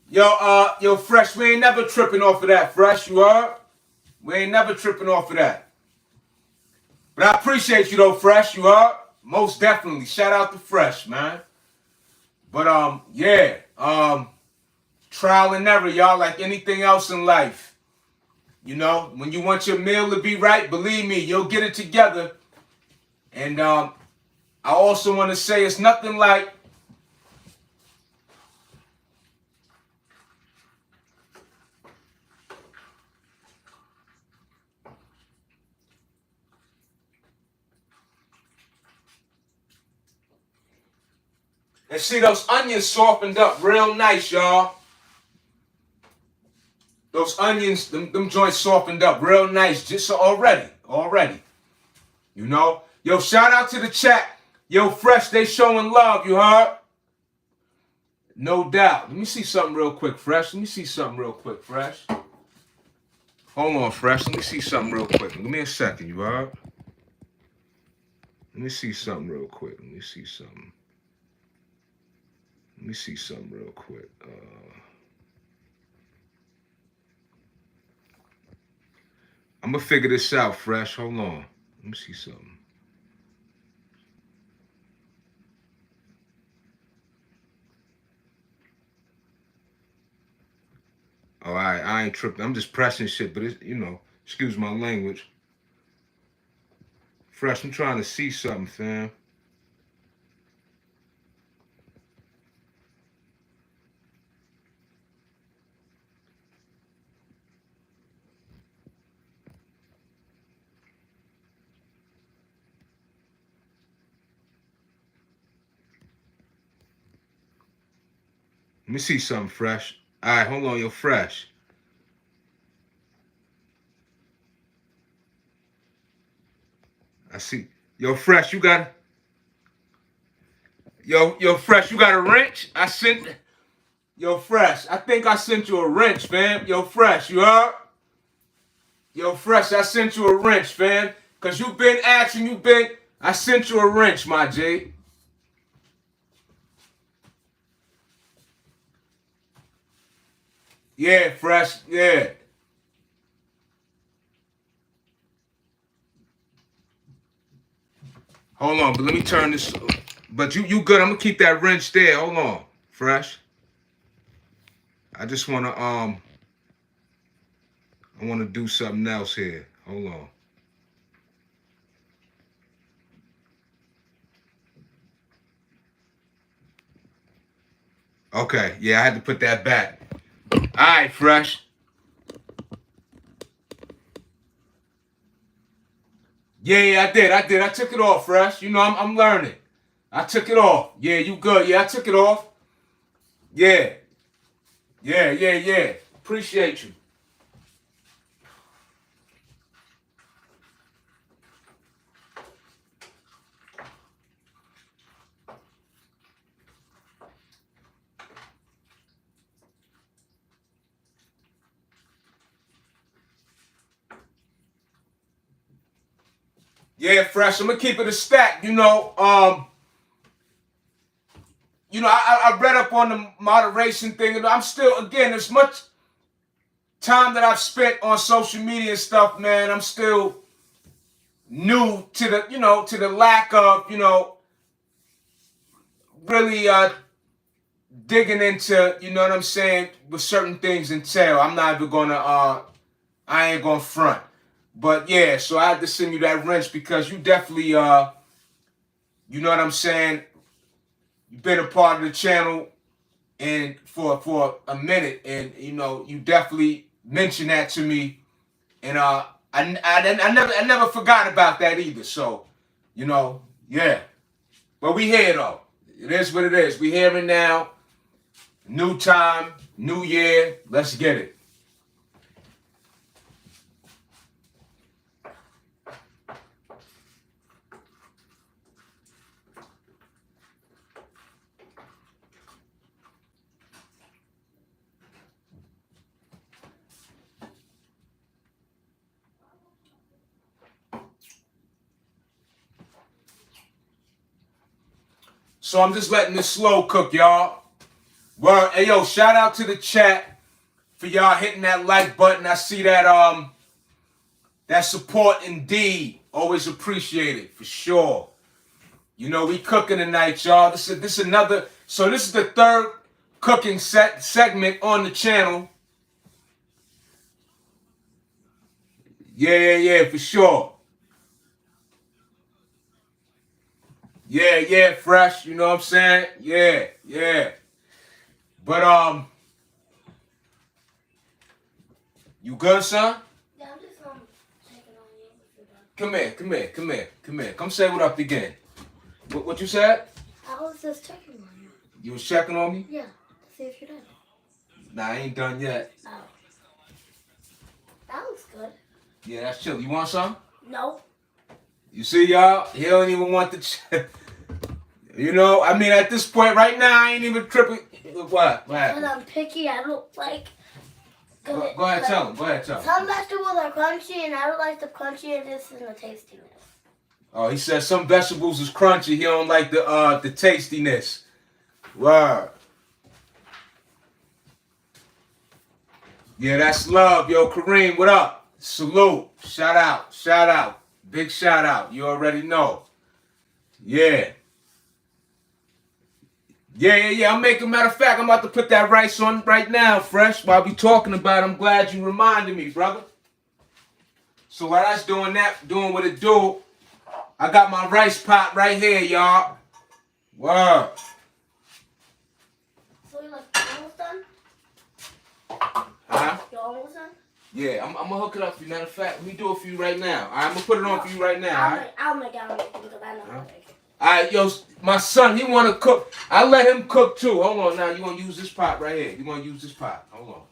Yo, Fresh, we ain't never tripping off of that, Fresh, you heard? We ain't never tripping off of that. But I appreciate you though, Fresh, you heard? Most definitely. Shout out to Fresh, man. But yeah, trial and error, y'all, like anything else in life. You know, when you want your meal to be right, believe me, you'll get it together. And I also want to say it's nothing like and see those onions softened up real nice, y'all. Those onions, them joints softened up real nice just already. You know? Yo, shout out to the chat. Yo, Fresh, they showing love, you heard? No doubt. Let me see something real quick, Fresh. Fresh. Hold on, Fresh. Let me see something real quick. Give me a second, you heard? Let me see something real quick. I'm going to figure this out, Fresh. Hold on. Let me see something. All right, I ain't tripping. I'm just pressing shit, but it's, you know, excuse my language. Fresh, I'm trying to see something, fam. Let me see something, Fresh. All right, hold on, yo, Fresh. I see. Yo, Fresh, you got... Yo, Fresh, you got a wrench? Yo, Fresh, I think I sent you a wrench, fam. Yo, Fresh, you heard? Yo, Fresh, I sent you a wrench, fam. Because you been asking, I sent you a wrench, my G. Yeah, Fresh, yeah. Hold on, but let me turn this. But you good. I'm gonna keep that wrench there. Hold on, Fresh. I just wanna I wanna do something else here. Hold on. Okay, yeah, I had to put that back. All right, Fresh. Yeah, I did. I took it off, Fresh. You know, I'm learning. I took it off. Yeah, you good. Yeah, I took it off. Yeah. Appreciate you. Yeah, Fresh. I'm gonna keep it a stack. You know, I read up on the moderation thing, and I'm still, again, as much time that I've spent on social media and stuff, man, I'm still new to the lack of, really digging into, you know what I'm saying, what certain things entail. I'm not even gonna, I ain't gonna front. But yeah, so I had to send you that wrench because you definitely, you know what I'm saying, you've been a part of the channel and for a minute, and you definitely mentioned that to me, and I never forgot about that either. So, yeah. But we here though. It is what it is. We here and now. New time, new year. Let's get it. So I'm just letting this slow cook, y'all. Well, hey, yo, shout out to the chat for y'all hitting that like button. I see that that support indeed. Always appreciate it, for sure. We cooking tonight, y'all. This is another. So this is the third cooking segment on the channel. Yeah, for sure. Yeah, fresh. You know what I'm saying? Yeah. But you good, son? Yeah, I'm just checking on you if you're done. Come here. Come say what up again. What you said? I was just checking on you. You was checking on me? Yeah, to see if you're done. Nah, I ain't done yet. Oh. That looks good. Yeah, that's chill. You want some? No. You see, y'all? He don't even want the. You know, I mean, at this point right now, I ain't even tripping. What? Because I'm picky, I don't like. Go ahead, tell him. Some vegetables are crunchy, and I don't like the crunchiness and the tastiness. Oh, he said some vegetables is crunchy. He don't like the tastiness. Word. Yeah, that's love, yo. Kareem, what up? Salute. Shout out. Big shout out. You already know. Yeah. I'm making, matter of fact, I'm about to put that rice on right now, fresh. While we talking about it, I'm glad you reminded me, brother. So while that's doing what it do, I got my rice pot right here, y'all. Word. So you're like almost done? Huh? You're almost done? Yeah, I'm gonna hook it up for you. Matter of fact, let me do it for you right now. I'm gonna put it on for you right now. I'll make it because I know how to make it. Alright, yo, my son, he wanna cook. I let him cook too. Hold on now, you wanna use this pot right here. You wanna use this pot. Hold on.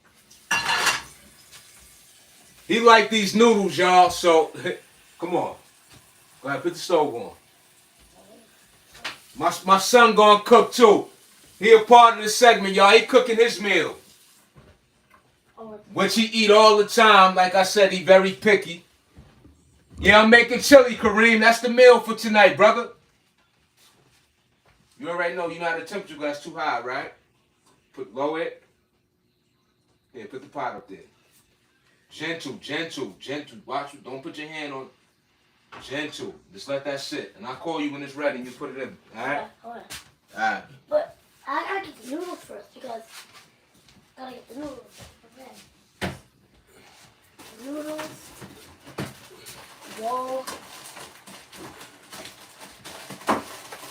He like these noodles, y'all, so come on. Go ahead, put the stove on. My son gonna cook too. He a part of this segment, y'all. He cooking his meal. Which he eat all the time. Like I said, he very picky. Yeah, I'm making chili, Kareem. That's the meal for tonight, brother. You already know, you know how the temperature glass too high, right? Lower it. Yeah, put the pot up there. Gentle. Watch it. Don't put your hand on it. Gentle. Just let that sit. And I'll call you when it's ready and you put it in. Alright? Alright. But I gotta get the noodles first because I gotta get the noodles. Okay. Noodles. Wall.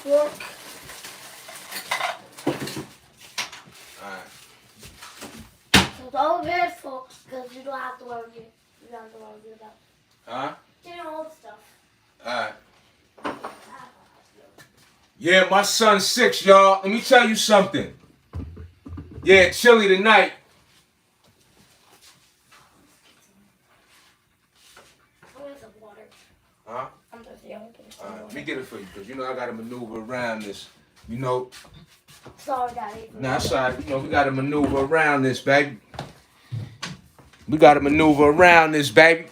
Fork. Alright. So it's all prepared for because you don't have to worry. You don't have to worry about. Huh? You know all the stuff. Alright. Yeah, my son's 6, y'all. Let me tell you something. Yeah, chili tonight. I'm gonna get some water. Huh? I'm thirsty. I'm gonna get some water. Let me get it for you, because you know I gotta maneuver around this. You know. Sorry, Daddy. Nah, it's all right. You know, we gotta maneuver around this, baby. We gotta maneuver around this, baby.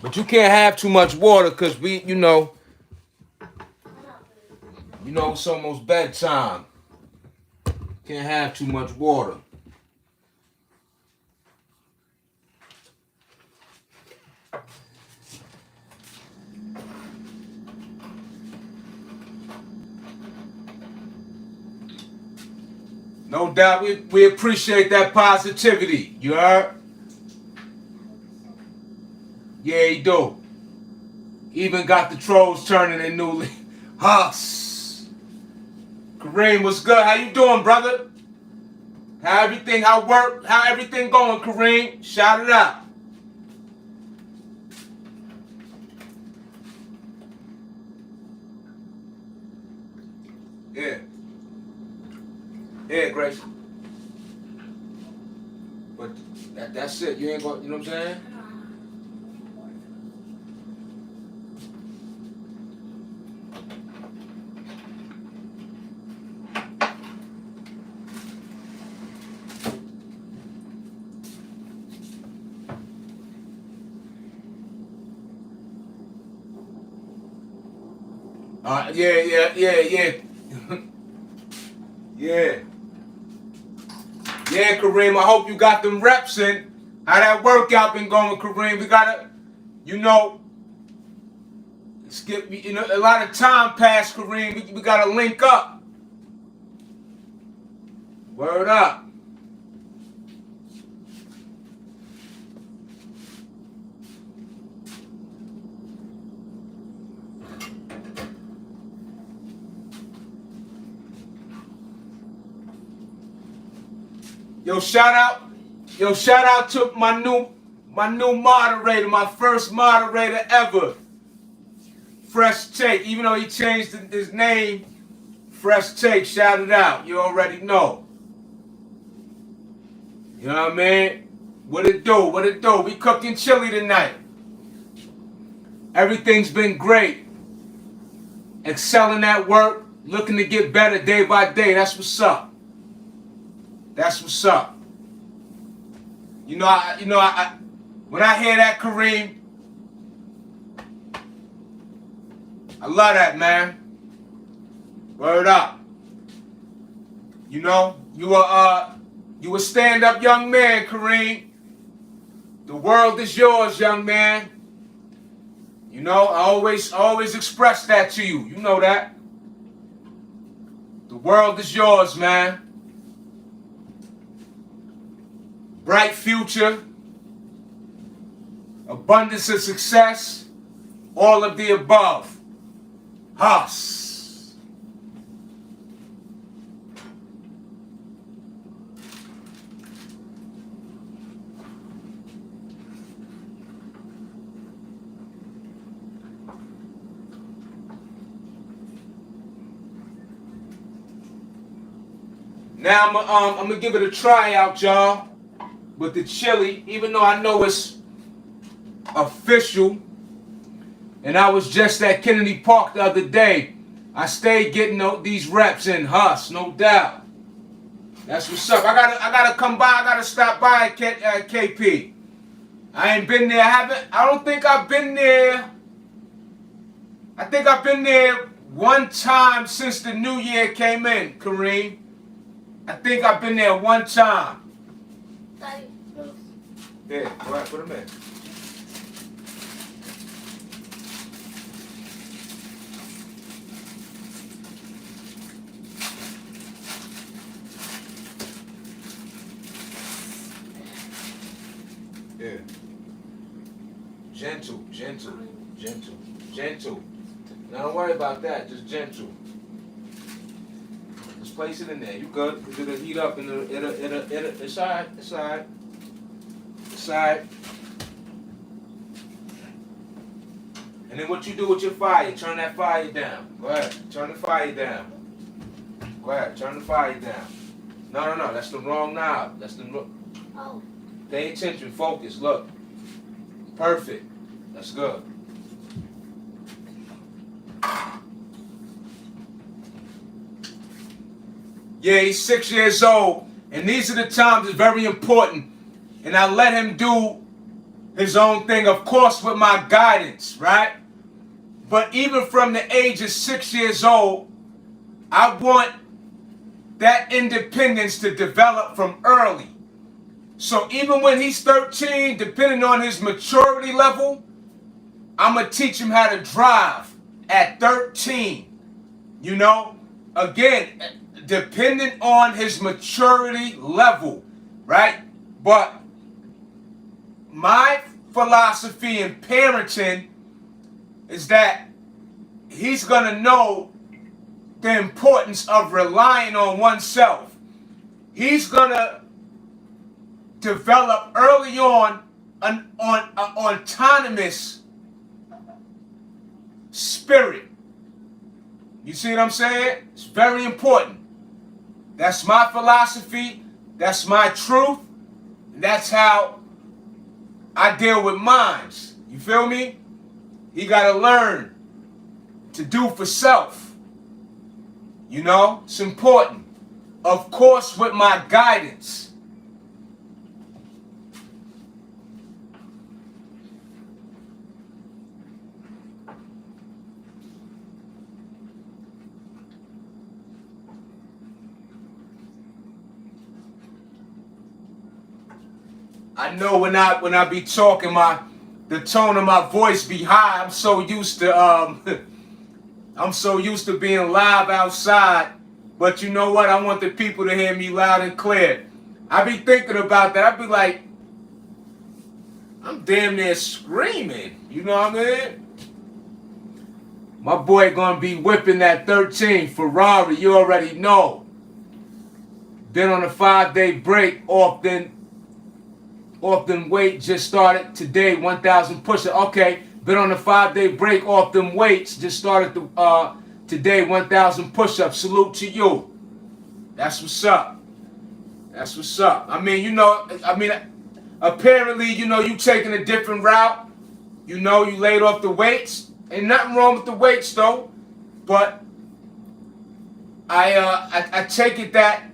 But you can't have too much water, because you know, it's almost bedtime. Can't have too much water. No doubt, we appreciate that positivity. You heard? Yeah, he do. Even got the trolls turning in newly. Huss. Kareem, what's good? How you doing, brother? How everything going, Kareem? Shout it out. Yeah. Yeah, Grace. But that's it. You ain't going, you know what I'm saying? Yeah. Yeah. Yeah, Kareem, I hope you got them reps in. How that workout been going, Kareem? We gotta, skip, a lot of time passed, Kareem. We gotta link up. Word up. Yo, shout out to my new moderator, my first moderator ever. Fresh Take. Even though he changed his name, Fresh Take, shout it out. You already know. You know what I mean? What it do? What it do? We cooking chili tonight. Everything's been great. Excelling at work, looking to get better day by day. That's what's up. That's what's up. You know, when I hear that, Kareem, I love that, man. Word up. You know, you a stand-up young man, Kareem. The world is yours, young man. You know, I always express that to you. You know that. The world is yours, man. Bright future, abundance of success, all of the above. Huss. Now I'm gonna give it a try out, y'all. With the chili, even though I know it's official, and I was just at Kennedy Park the other day, I stayed getting these reps in. Huss, no doubt. That's what's up. I gotta come by. I gotta stop by at KP. I ain't been there. I don't think I've been there. I think I've been there one time since the new year came in, Kareem. I think I've been there one time. Yeah, go ahead, put them in. Yeah. Gentle, gentle, gentle, gentle. Now don't worry about that, just gentle. Just place it in there. You good? Because it'll heat up and it's alright, it's alright. Side. And then what you do with your fire, turn that fire down. Go ahead, turn the fire down. Go ahead, turn the fire down. No, that's the wrong knob. That's the wrong. Oh. Pay attention, focus, look. Perfect. That's good. Yeah, he's 6 years old, and these are the times it's very important. And I let him do his own thing, of course, with my guidance, right? But even from the age of 6 years old, I want that independence to develop from early. So even when he's 13, depending on his maturity level, I'm going to teach him how to drive at 13. You know, again, depending on his maturity level, right? But my philosophy in parenting is that he's going to know the importance of relying on oneself. He's going to develop early on an autonomous spirit. You see what I'm saying? It's very important. That's my philosophy. That's my truth. And that's how I deal with minds. You feel me? He got to learn to do for self. You know, it's important. Of course, with my guidance. I know when I be talking, the tone of my voice be high. I'm so used to being live outside. But you know what? I want the people to hear me loud and clear. I be thinking about that. I be like, I'm damn near screaming. You know what I mean? My boy gonna be whipping that 13 Ferrari. You already know. Then on a 5-day break, off them weight just started today, 1,000 push-ups. Okay, been on a 5-day break, off them weights, just started today, 1,000 push-ups. Salute to you. That's what's up. That's what's up. I mean, apparently, you taking a different route. You laid off the weights. Ain't nothing wrong with the weights though. But I take it that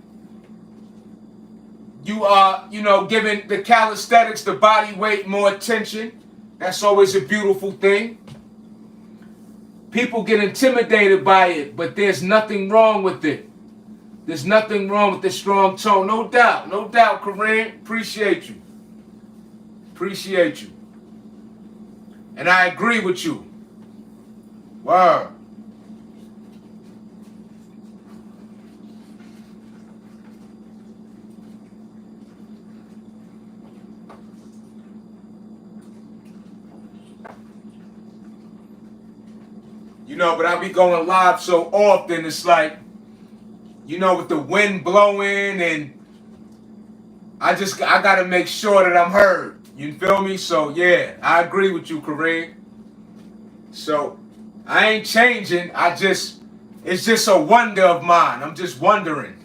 you are, giving the calisthenics, the body weight, more attention. That's always a beautiful thing. People get intimidated by it, but there's nothing wrong with it. There's nothing wrong with the strong tone. No doubt, Kareem. Appreciate you. Appreciate you. And I agree with you. Word. But I be going live so often, it's like, with the wind blowing, and I gotta make sure that I'm heard. You feel me? So yeah, I agree with you, Kareem. So I ain't changing. It's just a wonder of mine. I'm just wondering.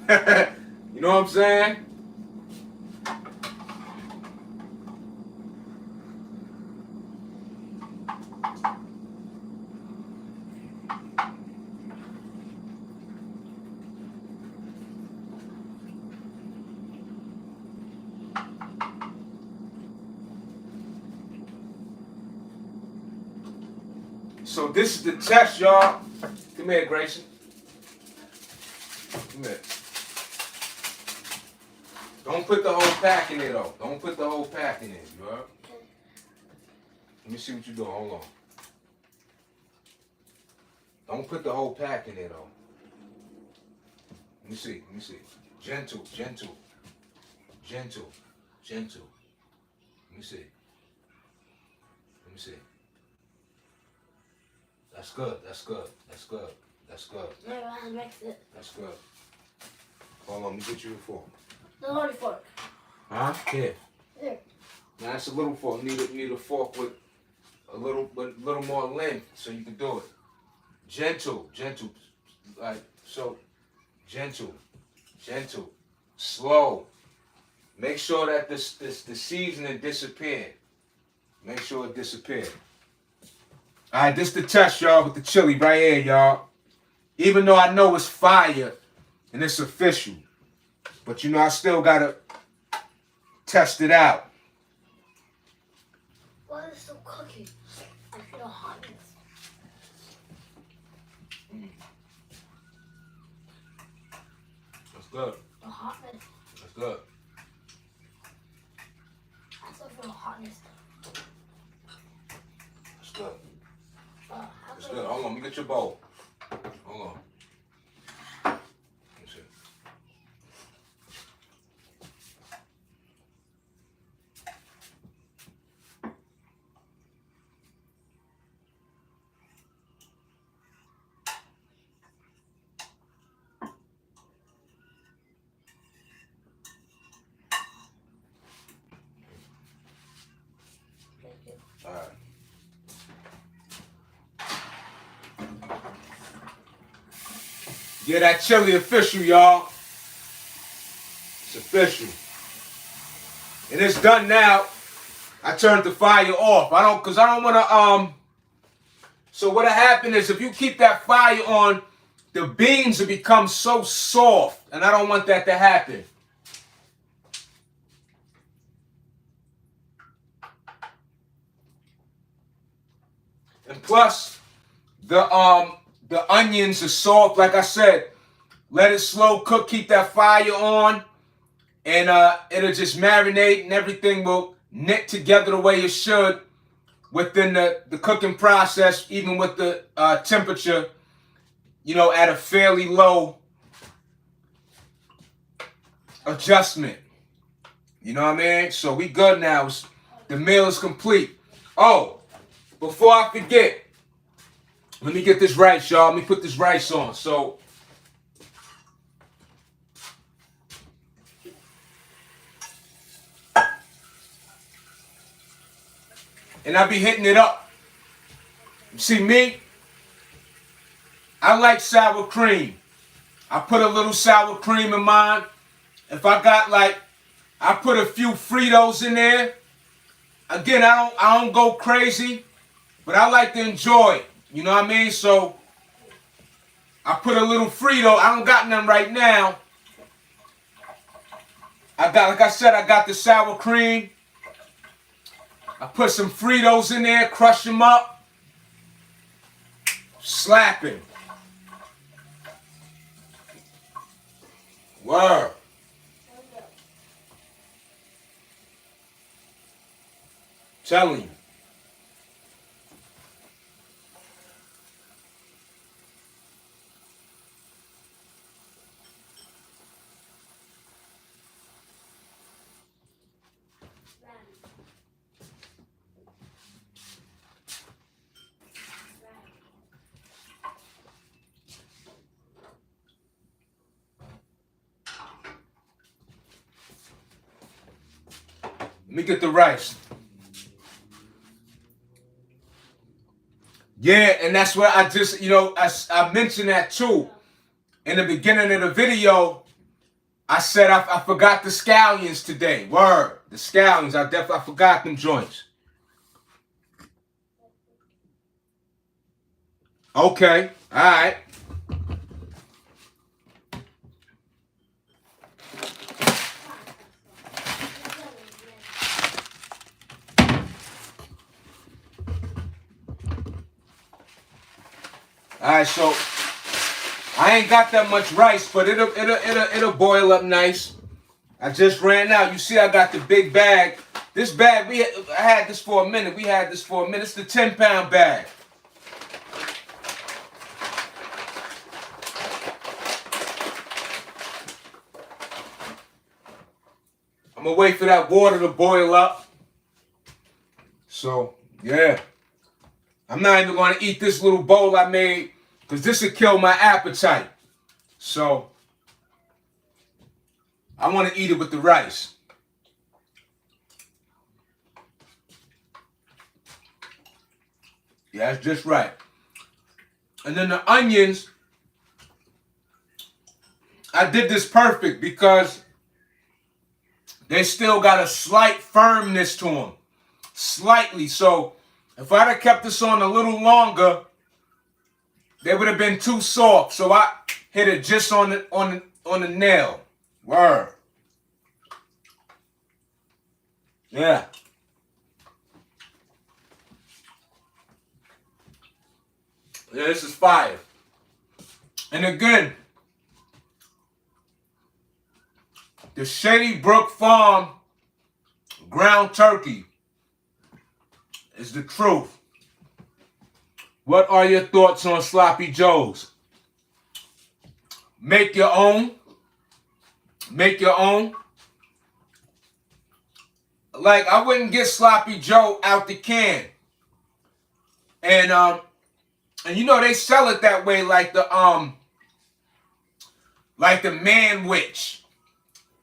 You know what I'm saying? So this is the test, y'all. Come here, Grayson. Come here. Don't put the whole pack in there, though. Don't put the whole pack in there, you heard? Let me see what you're doing. Hold on. Don't put the whole pack in there, though. Let me see. Gentle. Let me see. That's good. No, I mix it. That's good. Hold on, let me get you a fork. The only fork. Huh? Here. Here. Now that's a little fork. Need a fork with a little more length so you can do it. Gentle. Like so. Gentle. Slow. Make sure that the seasoning disappeared. Make sure it disappeared. All right, this is the test, y'all, with the chili right here, y'all. Even though I know it's fire and it's official, but I still gotta test it out. Why is it still cooking? I feel hotness. That's good. The hotness. That's good. I still feel hotness. That's good. That's good. Hold on, let me get your bowl. Hold on. That's it. All right. Yeah, that chili official, y'all. It's official. And it's done now. I turned the fire off. Cause I don't wanna so what'll happen is if you keep that fire on, the beans will become so soft. And I don't want that to happen. And plus, the onions are soft. Like I said, let it slow cook. Keep that fire on, and it'll just marinate, and everything will knit together the way it should within the cooking process, even with the temperature, at a fairly low adjustment. You know what I mean? So we good now. The meal is complete. Oh, before I forget, let me get this rice, y'all. Let me put this rice on. So, and I be hitting it up. See me, I like sour cream. I put a little sour cream in mine. If I got like, I put a few Fritos in there. Again, I don't go crazy, but I like to enjoy it. You know what I mean? So I put a little Frito. I don't got none right now. I got, like I said, I got the sour cream. I put some Fritos in there, crush them up, slapping. Word. Telling you. Let me get the rice. Yeah, and that's where I just, you know, I mentioned that too. In the beginning of the video, I said I forgot the scallions today. Word. The scallions. I forgot them joints. Okay. All right. All right, so I ain't got that much rice, but it'll boil up nice. I just ran out. You see, I got the big bag. This bag, I had this for a minute. We had this for a minute. It's the 10-pound bag. I'm gonna wait for that water to boil up. So, yeah. I'm not even gonna eat this little bowl I made because this would kill my appetite. So, I want to eat it with the rice. Yeah, that's just right. And then the onions, I did this perfect because they still got a slight firmness to them. Slightly. So, if I'd have kept this on a little longer, they would have been too soft. So I hit it just on the nail. Word. Yeah. Yeah, this is fire. And again, the Shady Brook Farm ground turkey is the truth. What are your thoughts on Sloppy Joe's? Make your own. Make your own. Like, I wouldn't get Sloppy Joe out the can. And you know they sell it that way, like the Man Witch.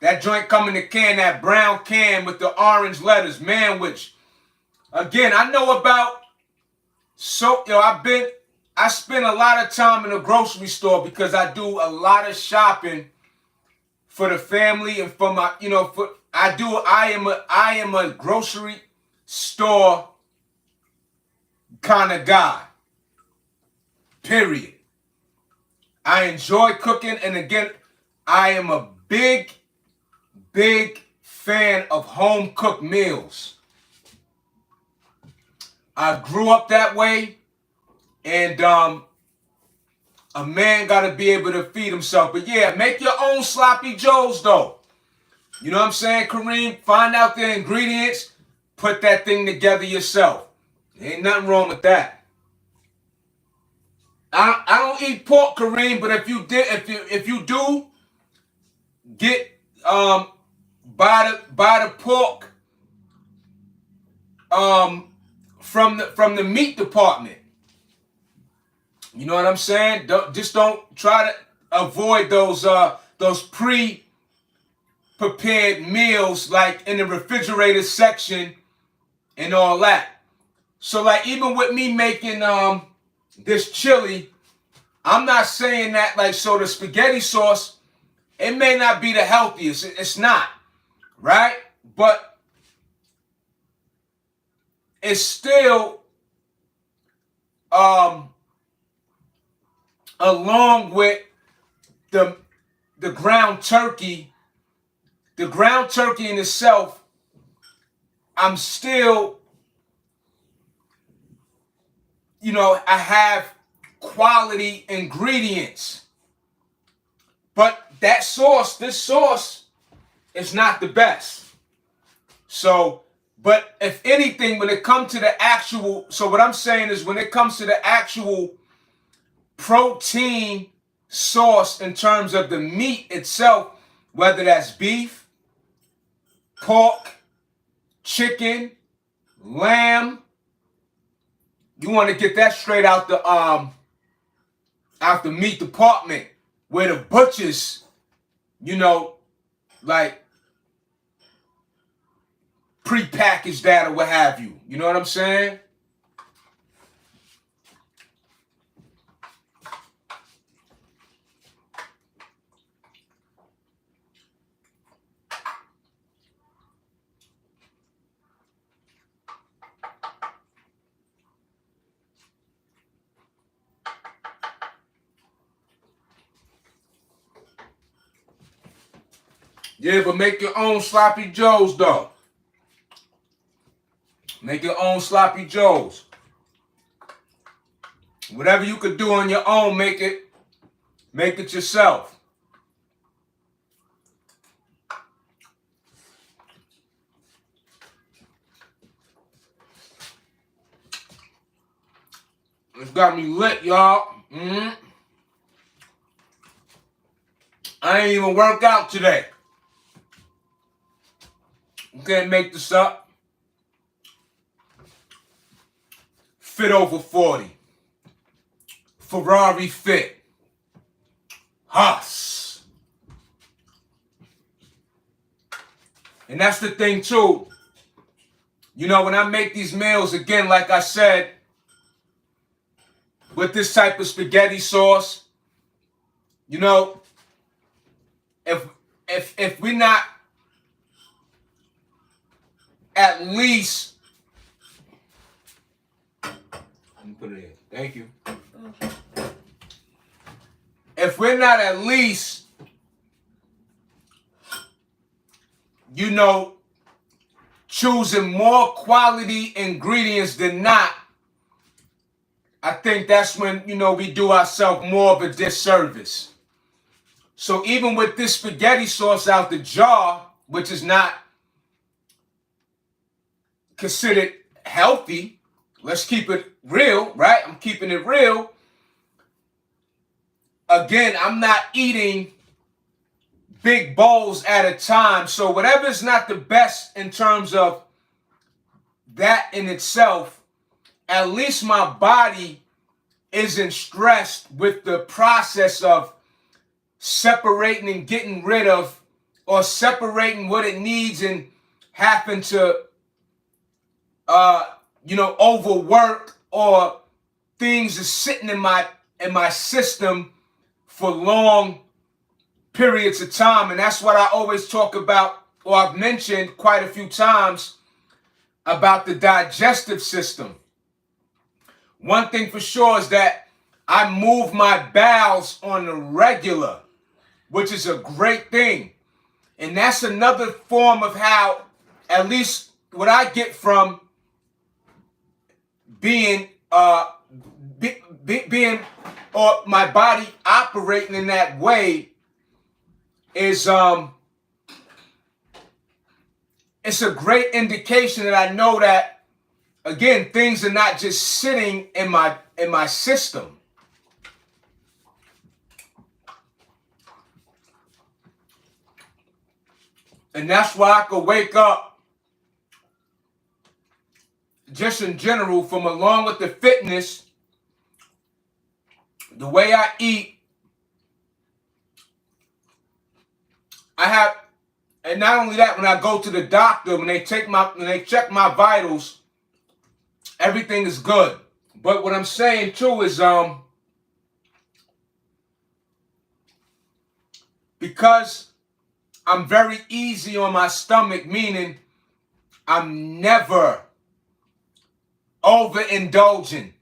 That joint come in the can, that brown can with the orange letters, Man Witch. Again, I know about I spend a lot of time in a grocery store because I do a lot of shopping for the family and for my, I am a grocery store kind of guy. Period. I enjoy cooking, and again, I am a big fan of home cooked meals. I grew up that way, and a man got to be able to feed himself. But yeah, make your own Sloppy Joes, though. You know what I'm saying, Kareem? Find out the ingredients, put that thing together yourself. Ain't nothing wrong with that. I don't eat pork, Kareem, but if you do, get buy the pork from the meat department. You know what I'm saying? Don't try to avoid those pre-prepared meals like in the refrigerator section and all that. So like even with me making this chili, I'm not saying that like so the spaghetti sauce, it may not be the healthiest. It's not, right? But it's still along with the ground turkey, the ground turkey in itself, I'm still, I have quality ingredients. But that sauce, this sauce, is not the best. So, but if anything, when it comes to the actual, so what I'm saying is when it comes to the actual protein source in terms of the meat itself, whether that's beef, pork, chicken, lamb, you want to get that straight out the meat department where the butchers, like prepackaged that or what have you. You know what I'm saying? Yeah, but make your own sloppy joes though. Make your own sloppy joes. Whatever you could do on your own, make it yourself. It's got me lit, y'all. I ain't even work out today. You can't make this up. Fit over 40. Ferrari fit. Haas. And that's the thing too. When I make these meals, again, like I said, with this type of spaghetti sauce, if we're not at least, let me put it in. Thank you. If we're not at least, choosing more quality ingredients than not, I think that's when, we do ourselves more of a disservice. So even with this spaghetti sauce out the jar, which is not considered healthy, let's keep it real, right? I'm keeping it real. Again, I'm not eating big bowls at a time. So whatever is not the best in terms of that in itself, at least my body isn't stressed with the process of separating and getting rid of, or separating what it needs and having to, overwork, or things are sitting in my system for long periods of time. And that's what I always talk about, or I've mentioned quite a few times about the digestive system. One thing for sure is that I move my bowels on the regular, which is a great thing. And that's another form of how, at least what I get from being, or my body operating in that way, is it's a great indication that I know that, again, things are not just sitting in my system. And that's why I could wake up, just in general, from along with the fitness, the way I eat, and not only that, when I go to the doctor, when they check my vitals, everything is good. But what I'm saying too is because I'm very easy on my stomach, meaning I'm never overindulging.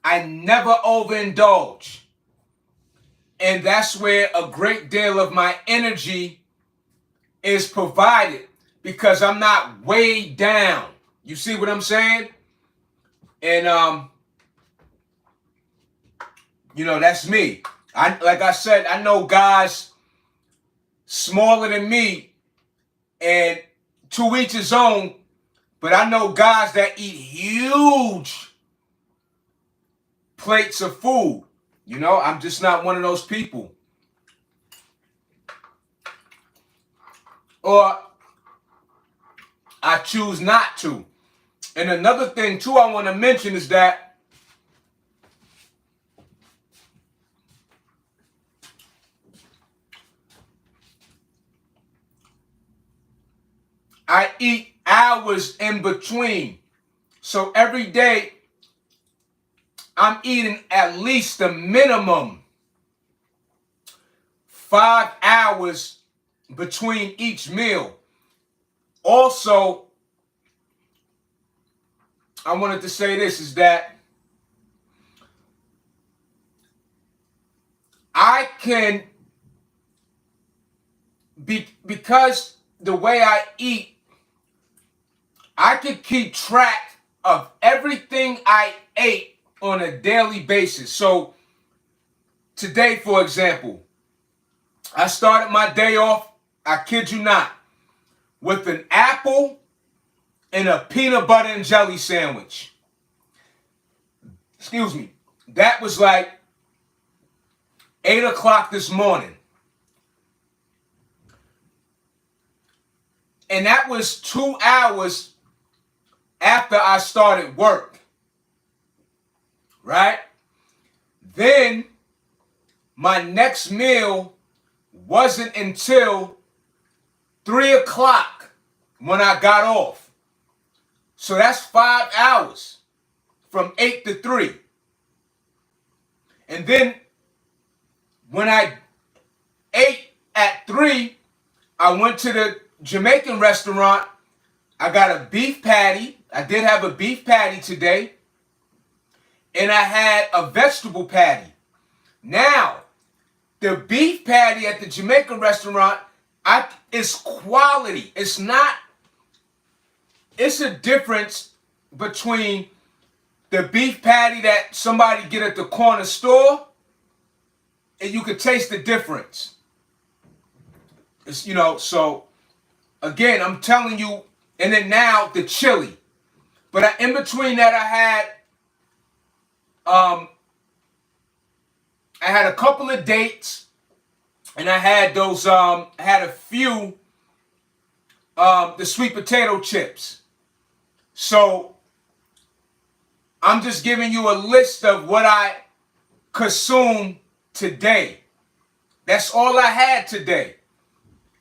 I never overindulge. And that's where a great deal of my energy is provided, because I'm not weighed down. You see what I'm saying? And that's me. Like I said, I know guys smaller than me, and to each his own, but I know guys that eat huge plates of food. I'm just not one of those people. Or I choose not to. And another thing too I want to mention is that I eat hours in between. So every day I'm eating at least a minimum 5 hours between each meal. Also, I wanted to say this is that I can because the way I eat, I can keep track of everything I ate on a daily basis. So today, for example, I started my day off, I kid you not, with an apple and a peanut butter and jelly sandwich. Excuse me. That was like 8 o'clock this morning. And that was 2 hours after I started work. Right? Then my next meal wasn't until 3 o'clock when I got off. So that's 5 hours from 8 to 3. And then when I ate at 3, I went to the Jamaican restaurant. I got a beef patty. I did have a beef patty today. And I had a vegetable patty. Now, the beef patty at the Jamaican restaurant, it's quality. It's a difference between the beef patty that somebody get at the corner store, and you could taste the difference. So again, I'm telling you, and then now the chili. But in between that, I had a couple of dates, and I had those, had a few, the sweet potato chips. So I'm just giving you a list of what I consumed today. That's all I had today.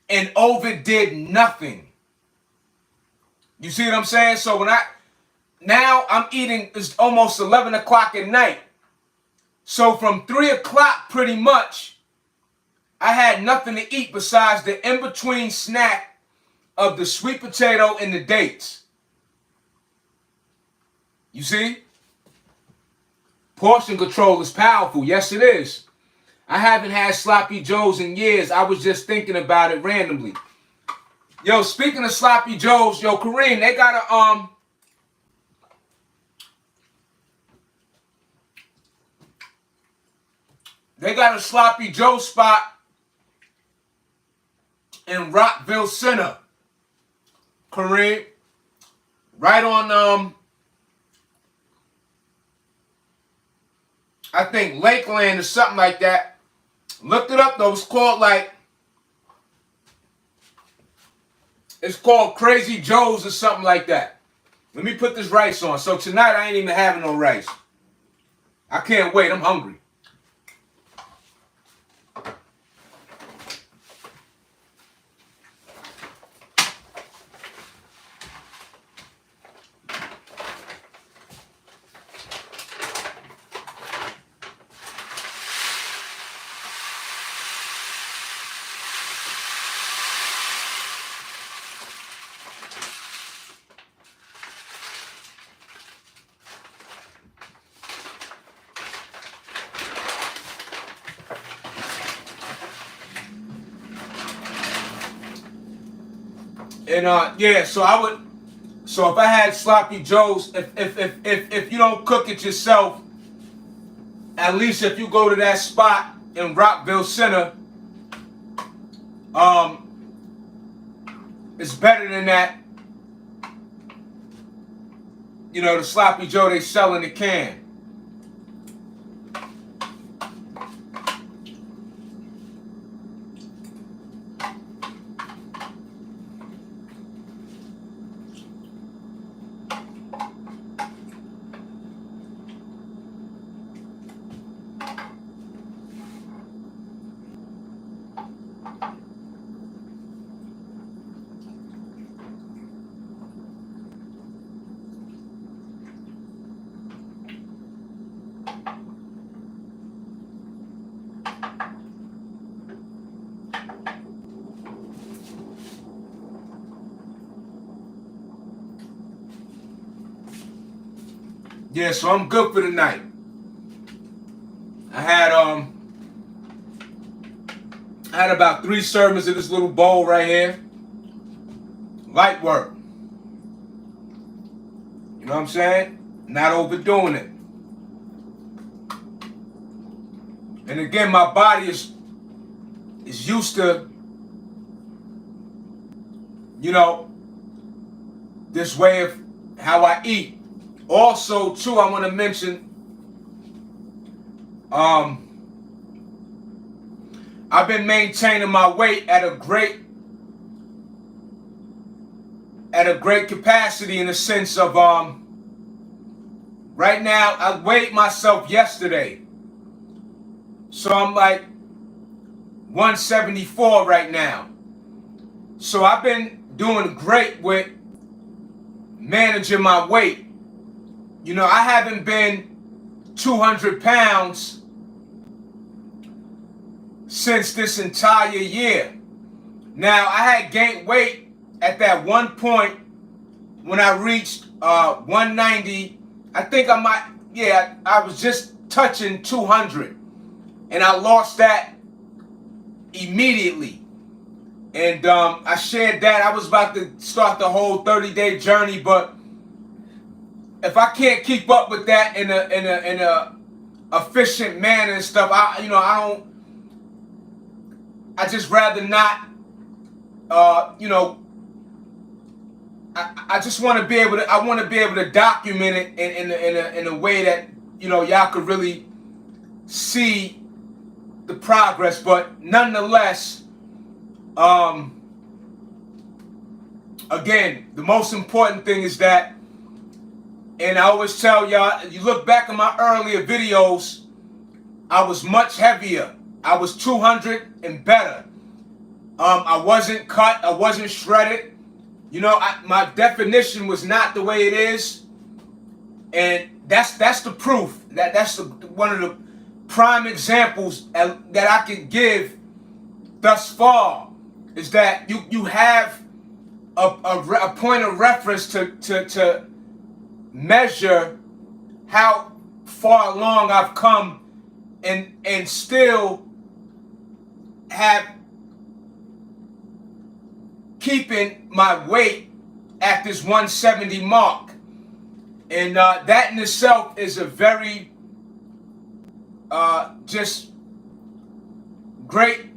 And overdid nothing. You see what I'm saying? So now I'm eating, it's almost 11 o'clock at night. So from 3 o'clock pretty much, I had nothing to eat besides the in-between snack of the sweet potato and the dates. You see? Portion control is powerful. Yes, it is. I haven't had Sloppy Joes in years. I was just thinking about it randomly. Yo, speaking of Sloppy Joes, yo, Kareem, they got a Sloppy Joe spot in Rockville Center. Kareem. Right on I think Lakeland or something like that. Looked it up though. It's called Crazy Joe's or something like that. Let me put this rice on. So tonight I ain't even having no rice. I can't wait. I'm hungry. And yeah, so I would. So if I had sloppy joes, if you don't cook it yourself, at least if you go to that spot in Rockville Center, it's better than that. You know, the sloppy joe they sell in the can. Yeah, so I'm good for the night. I had about 3 servings of this little bowl right here. Light work. You know what I'm saying? Not overdoing it. And again, my body is used to, you know, this way of how I eat. Also, too, I want to mention, I've been maintaining my weight at a great capacity in the sense of, right now, I weighed myself yesterday. So I'm like 174 right now. So I've been doing great with managing my weight. You know, I haven't been 200 pounds since this entire year. Now, I had gained weight at that one point when I reached 190. I think I was just touching 200. And I lost that immediately. And I shared that. I was about to start the whole 30-day journey, but if I can't keep up with that in a efficient manner and stuff, I just rather not. I just want to be able to. I want to be able to document it in a way that y'all could really see the progress. But nonetheless, again, the most important thing is that. And I always tell y'all, you look back at my earlier videos, I was much heavier. I was 200 and better. I wasn't cut. I wasn't shredded. You know, my definition was not the way it is. And that's the proof. That's one of the prime examples that I can give thus far is that you have a point of reference to measure how far along I've come and still have keeping my weight at this 170 mark. And that in itself is a very just great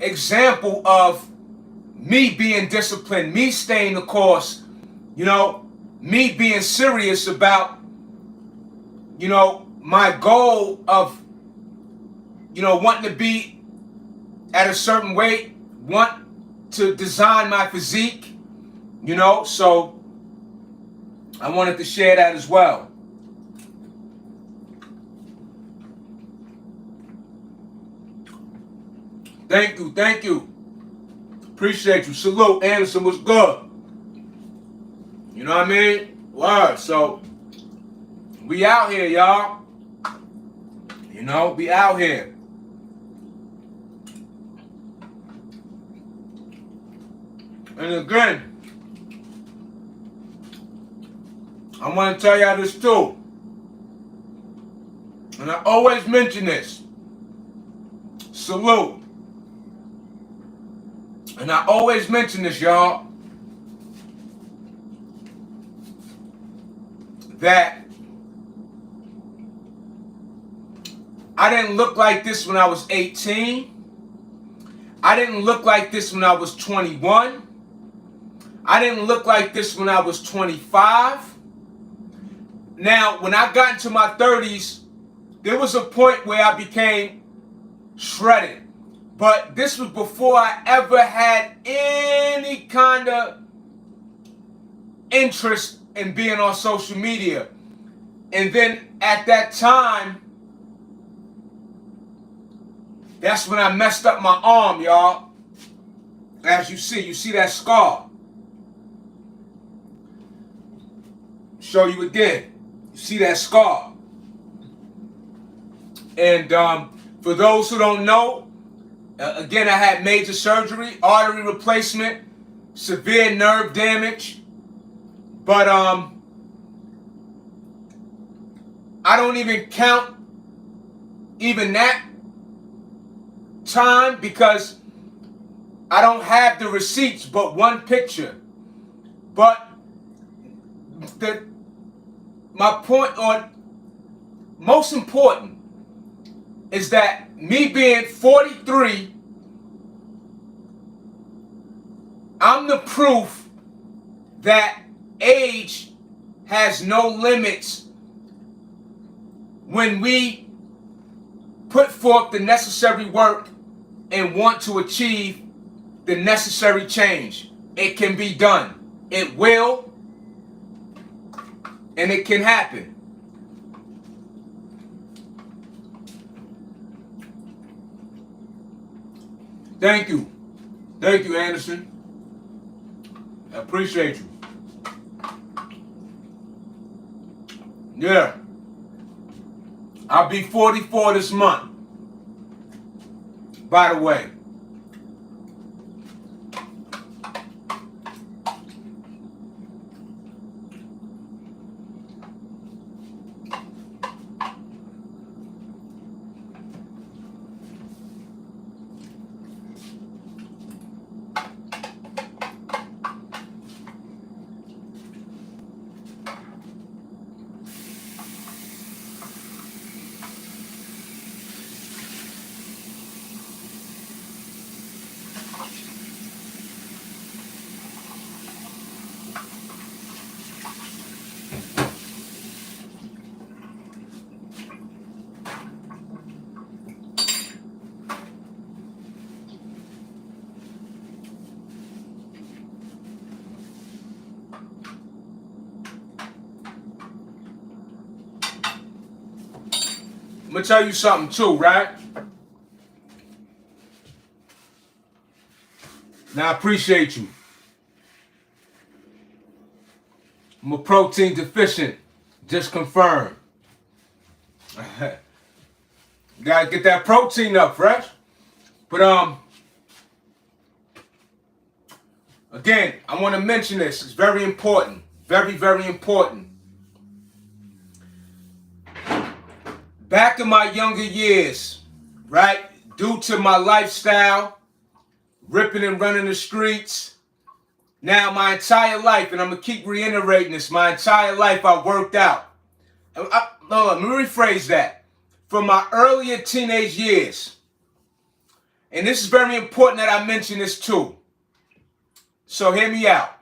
example of me being disciplined, me staying the course, me being serious about, my goal of, wanting to be at a certain weight, want to design my physique, so I wanted to share that as well. Thank you. Appreciate you. Salute. Anderson was good. You know what I mean? Word. So, we out here, y'all. We out here. And again, I want to tell y'all this too. And I always mention this. Salute. And I always mention this, y'all. that I didn't look like this when I was 18. I didn't look like this when I was 21. I didn't look like this when I was 25. Now, when I got into my 30s, there was a point where I became shredded. But this was before I ever had any kind of interest in being on social media. And then at that time, that's when I messed up my arm, y'all. As you see that scar. Show you again. You see that scar. And for those who don't know, again, I had major surgery, artery replacement, severe nerve damage. But I don't even count even that time because I don't have the receipts but one picture. But my point, or most important, is that me being 43, I'm the proof that age has no limits when we put forth the necessary work and want to achieve the necessary change. It can be done. It will, and it can happen. Thank you. Thank you, Anderson. I appreciate you. Yeah. I'll be 44 this month. By the way. I'm gonna tell you something too, right? Now I appreciate you. I'm a protein deficient. Just confirmed. Gotta get that protein up, fresh. But again, I want to mention this. It's very important. Very, very important. Back in my younger years, right, due to my lifestyle, ripping and running the streets, now my entire life, and I'm going to keep reiterating this, my entire life I worked out. No, let me rephrase that. From my earlier teenage years, and this is very important that I mention this too, so hear me out.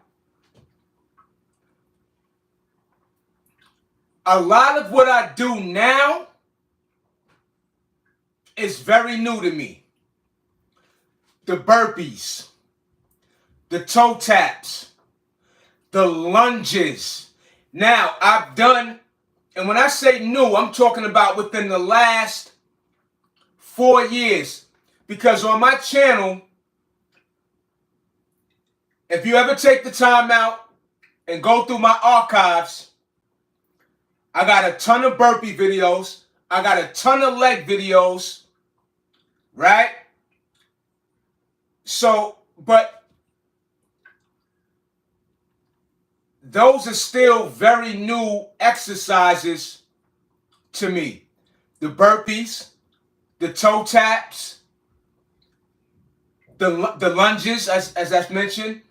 A lot of what I do now is very new to me. The burpees, the toe taps, the lunges. Now, I've done, and when I say new, I'm talking about within the last 4 years. Because on my channel, if you ever take the time out and go through my archives, I got a ton of burpee videos. I got a ton of leg videos. Right? So, but those are still very new exercises to me. The burpees, the toe taps, the lunges, as I've mentioned.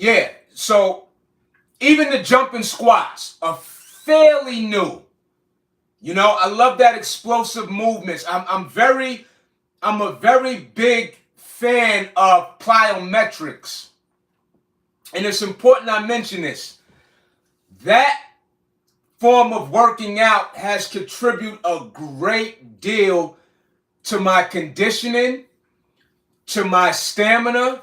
yeah, so even the jumping squats are fairly new. You know, I love that explosive movements. I'm a very big fan of plyometrics. And it's important I mention this. That form of working out has contributed a great deal to my conditioning, to my stamina,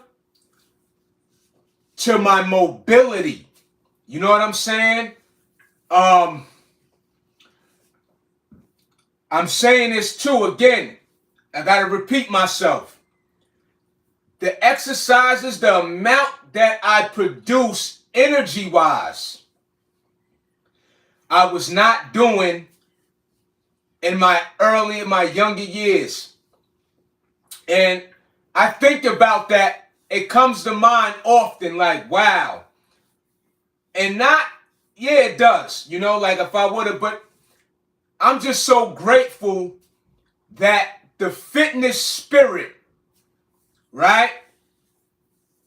to my mobility. You know what I'm saying? I'm saying this too, again, I gotta repeat myself. The exercises, the amount that I produce energy-wise, I was not doing in my younger years. And I think about that, it comes to mind often, like, wow. And not, yeah, it does, you know, like if I would have, but I'm just so grateful that the fitness spirit, right,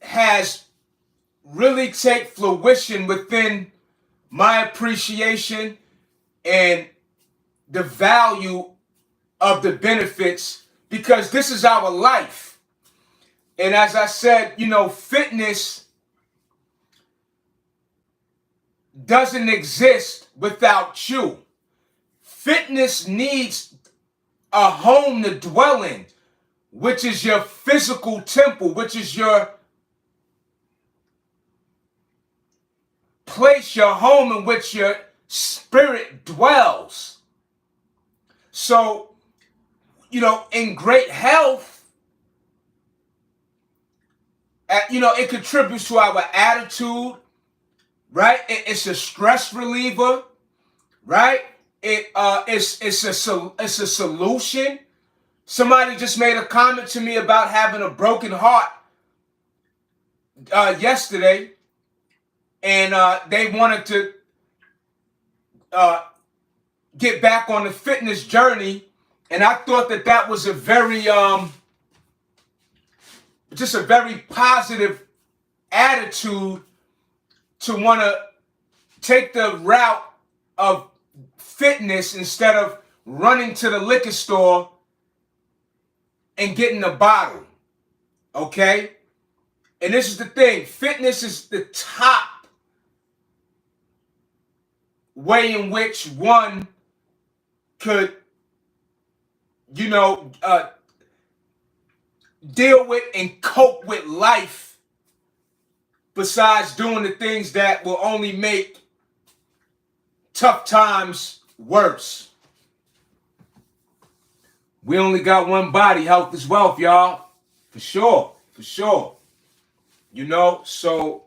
has really take fruition within my appreciation and the value of the benefits, because this is our life. And as I said, you know, fitness doesn't exist without you. Fitness needs a home to dwell in, which is your physical temple, which is your place, your home in which your spirit dwells. So, you know, in great health, you know, it contributes to our attitude, right? It's a stress reliever, right? It's a solution. Somebody just made a comment to me about having a broken heart yesterday, and they wanted to get back on the fitness journey, and I thought that was a very just a very positive attitude to want to take the route of fitness instead of running to the liquor store and getting a bottle. Okay? And this is the thing. Fitness is the top way in which one could, you know, deal with and cope with life, besides doing the things that will only make tough times worse. We only got one body. Health is wealth, y'all. For sure. For sure. You know, so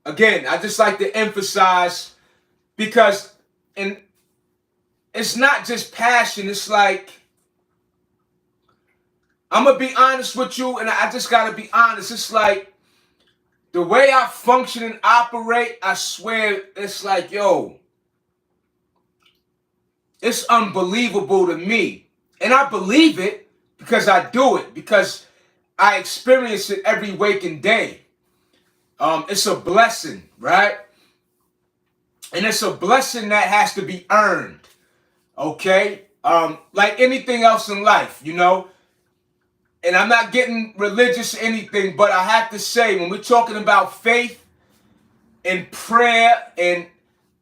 again, I just like to emphasize, because it's not just passion, it's like, I'm gonna be honest with you, and I just gotta be honest. It's like the way I function and operate, I swear, it's like, yo, it's unbelievable to me. And I believe it because I do it, because I experience it every waking day. It's a blessing, right? And it's a blessing that has to be earned, okay? Like anything else in life, you know? And I'm not getting religious or anything, but I have to say, when we're talking about faith and prayer and,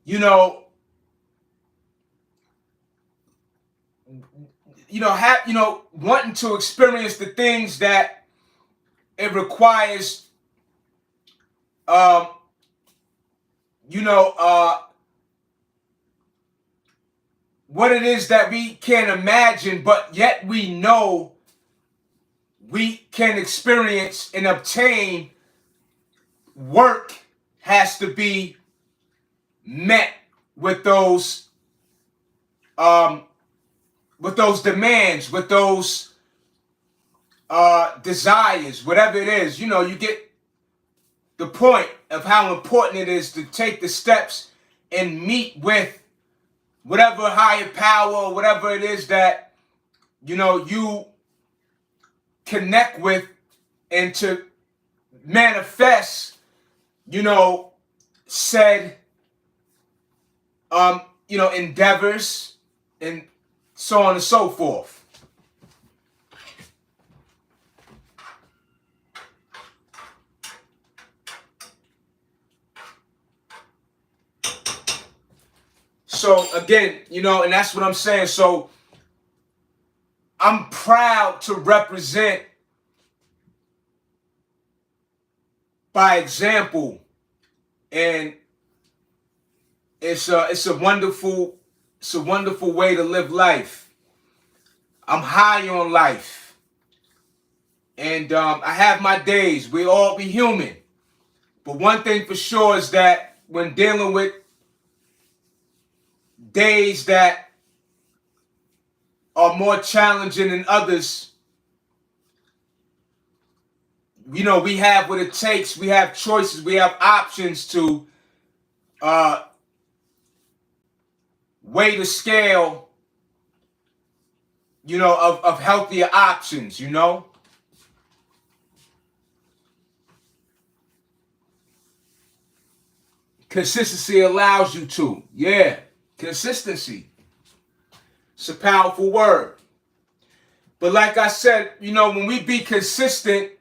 you know, wanting to experience the things that it requires, what it is that we can't imagine, but yet we know we can experience and obtain. Work has to be met with those demands, with those desires, whatever it is. You know, you get the point of how important it is to take the steps and meet with whatever higher power or whatever it is that, you know, you connect with and to manifest, said, endeavors and so on and so forth. So again, and that's what I'm saying. So I'm proud to represent by example, and it's a wonderful way to live life. I'm high on life, and I have my days. We all be human, but one thing for sure is that when dealing with days that are more challenging than others, we have what it takes. We have choices. We have options to weigh the scale, of healthier options, Consistency allows you to. Yeah, consistency. It's a powerful word. But like I said, when we be consistent,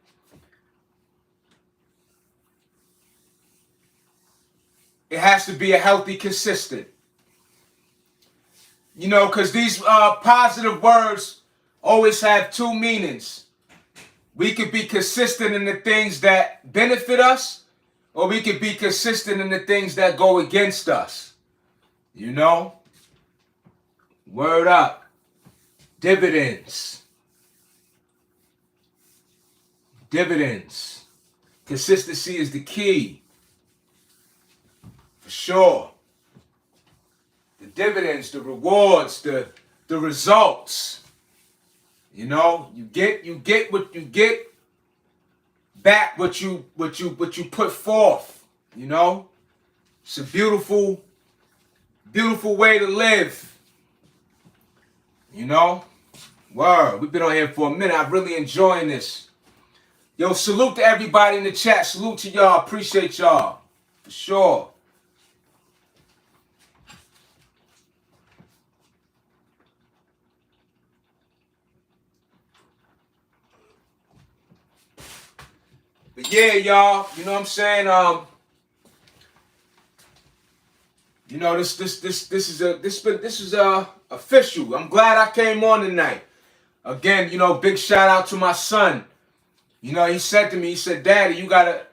it has to be a healthy consistent. Because these positive words always have two meanings. We could be consistent in the things that benefit us, or we could be consistent in the things that go against us. Word up. Dividends. Consistency is the key. For sure. The dividends, the rewards, the results. You get what you get back, what you put forth. It's a beautiful way to live. Word. We've been on here for a minute. I'm really enjoying this. Yo, salute to everybody in the chat. Salute to y'all. Appreciate y'all. For sure. But yeah, y'all, you know what I'm saying? This is official. I'm glad I came on tonight. Again, big shout out to my son. He said to me, he said, Daddy, you gotta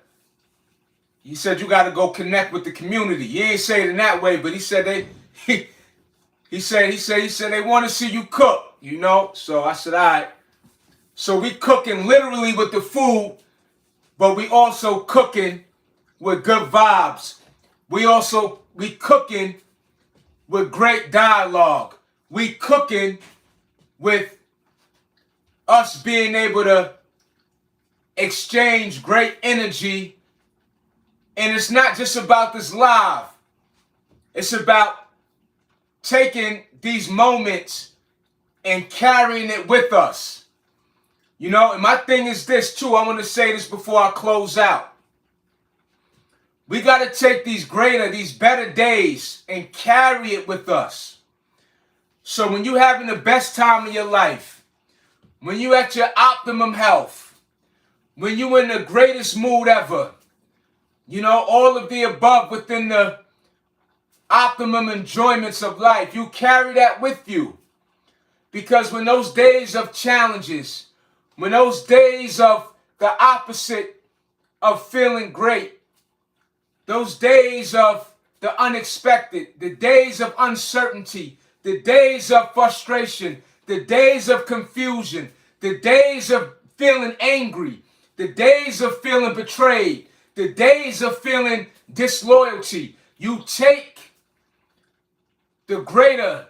go connect with the community. He ain't say it in that way, but he said he said they want to see you cook, So I said, all right. So we cooking literally with the food, but we also cooking with good vibes. We cooking with great dialogue. We cooking with us being able to exchange great energy. And it's not just about this live. It's about taking these moments and carrying it with us. And my thing is this too. I want to say this before I close out. We got to take these better days and carry it with us. So when you're having the best time of your life, when you're at your optimum health, when you're in the greatest mood ever, all of the above within the optimum enjoyments of life, you carry that with you. Because when those days of challenges, when those days of the opposite of feeling great, those days of the unexpected, the days of uncertainty, the days of frustration, the days of confusion, the days of feeling angry, the days of feeling betrayed, the days of feeling disloyalty, you take the greater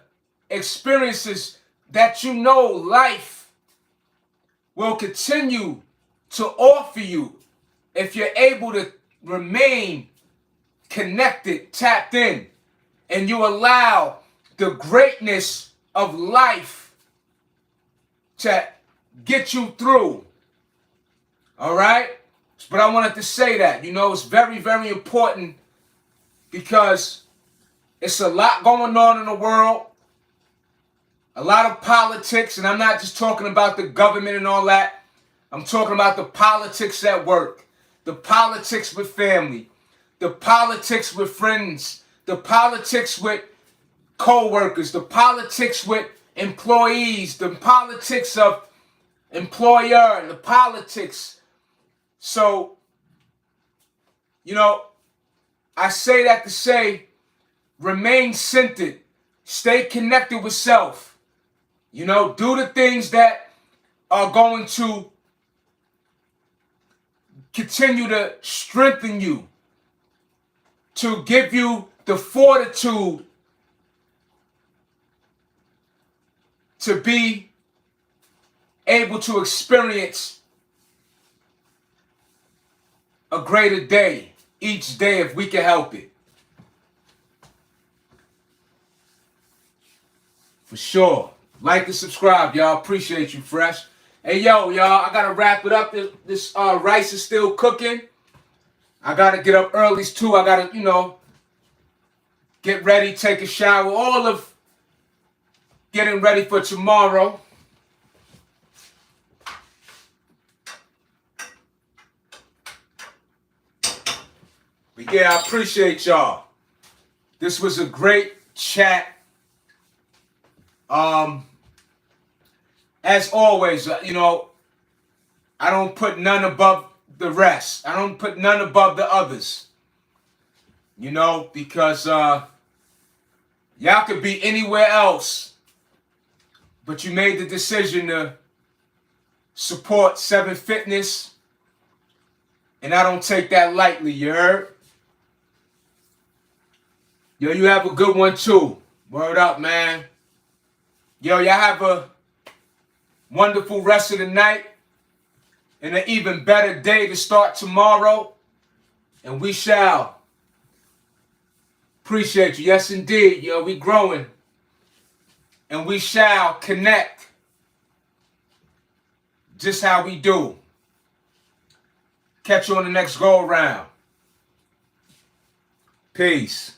experiences that life will continue to offer you if you're able to remain connected, tapped in, and you allow the greatness of life to get you through All right? But I wanted to say that. You know, it's very, very important because it's a lot going on in the world. A lot of politics, and I'm not just talking about the government and all that. I'm talking about the politics at work, the politics with family, the politics with friends, the politics with co-workers, the politics with employees, the politics of employer, and the politics. So, you know, I say that to say, remain centered, stay connected with self. You know, do the things that are going to continue to strengthen you, to give you the fortitude to be able to experience a greater day each day if we can help it. For sure. Like and subscribe, y'all. Appreciate you, Fresh. Hey, yo, y'all, I got to wrap it up. This rice is still cooking. I got to get up early, too. I got to, you know, get ready, take a shower. All of getting ready for tomorrow. But yeah, I appreciate y'all. This was a great chat. As always, you know, I don't put none above the rest. I don't put none above the others. You know, because y'all could be anywhere else, but you made the decision to support 7 Fitness, and I don't take that lightly, you heard? Yo, you have a good one too. Word up, man. Yo, y'all have a wonderful rest of the night and an even better day to start tomorrow. And we shall. Appreciate you. Yes, indeed. Yo, we growing. And we shall connect just how we do. Catch you on the next go around. Peace.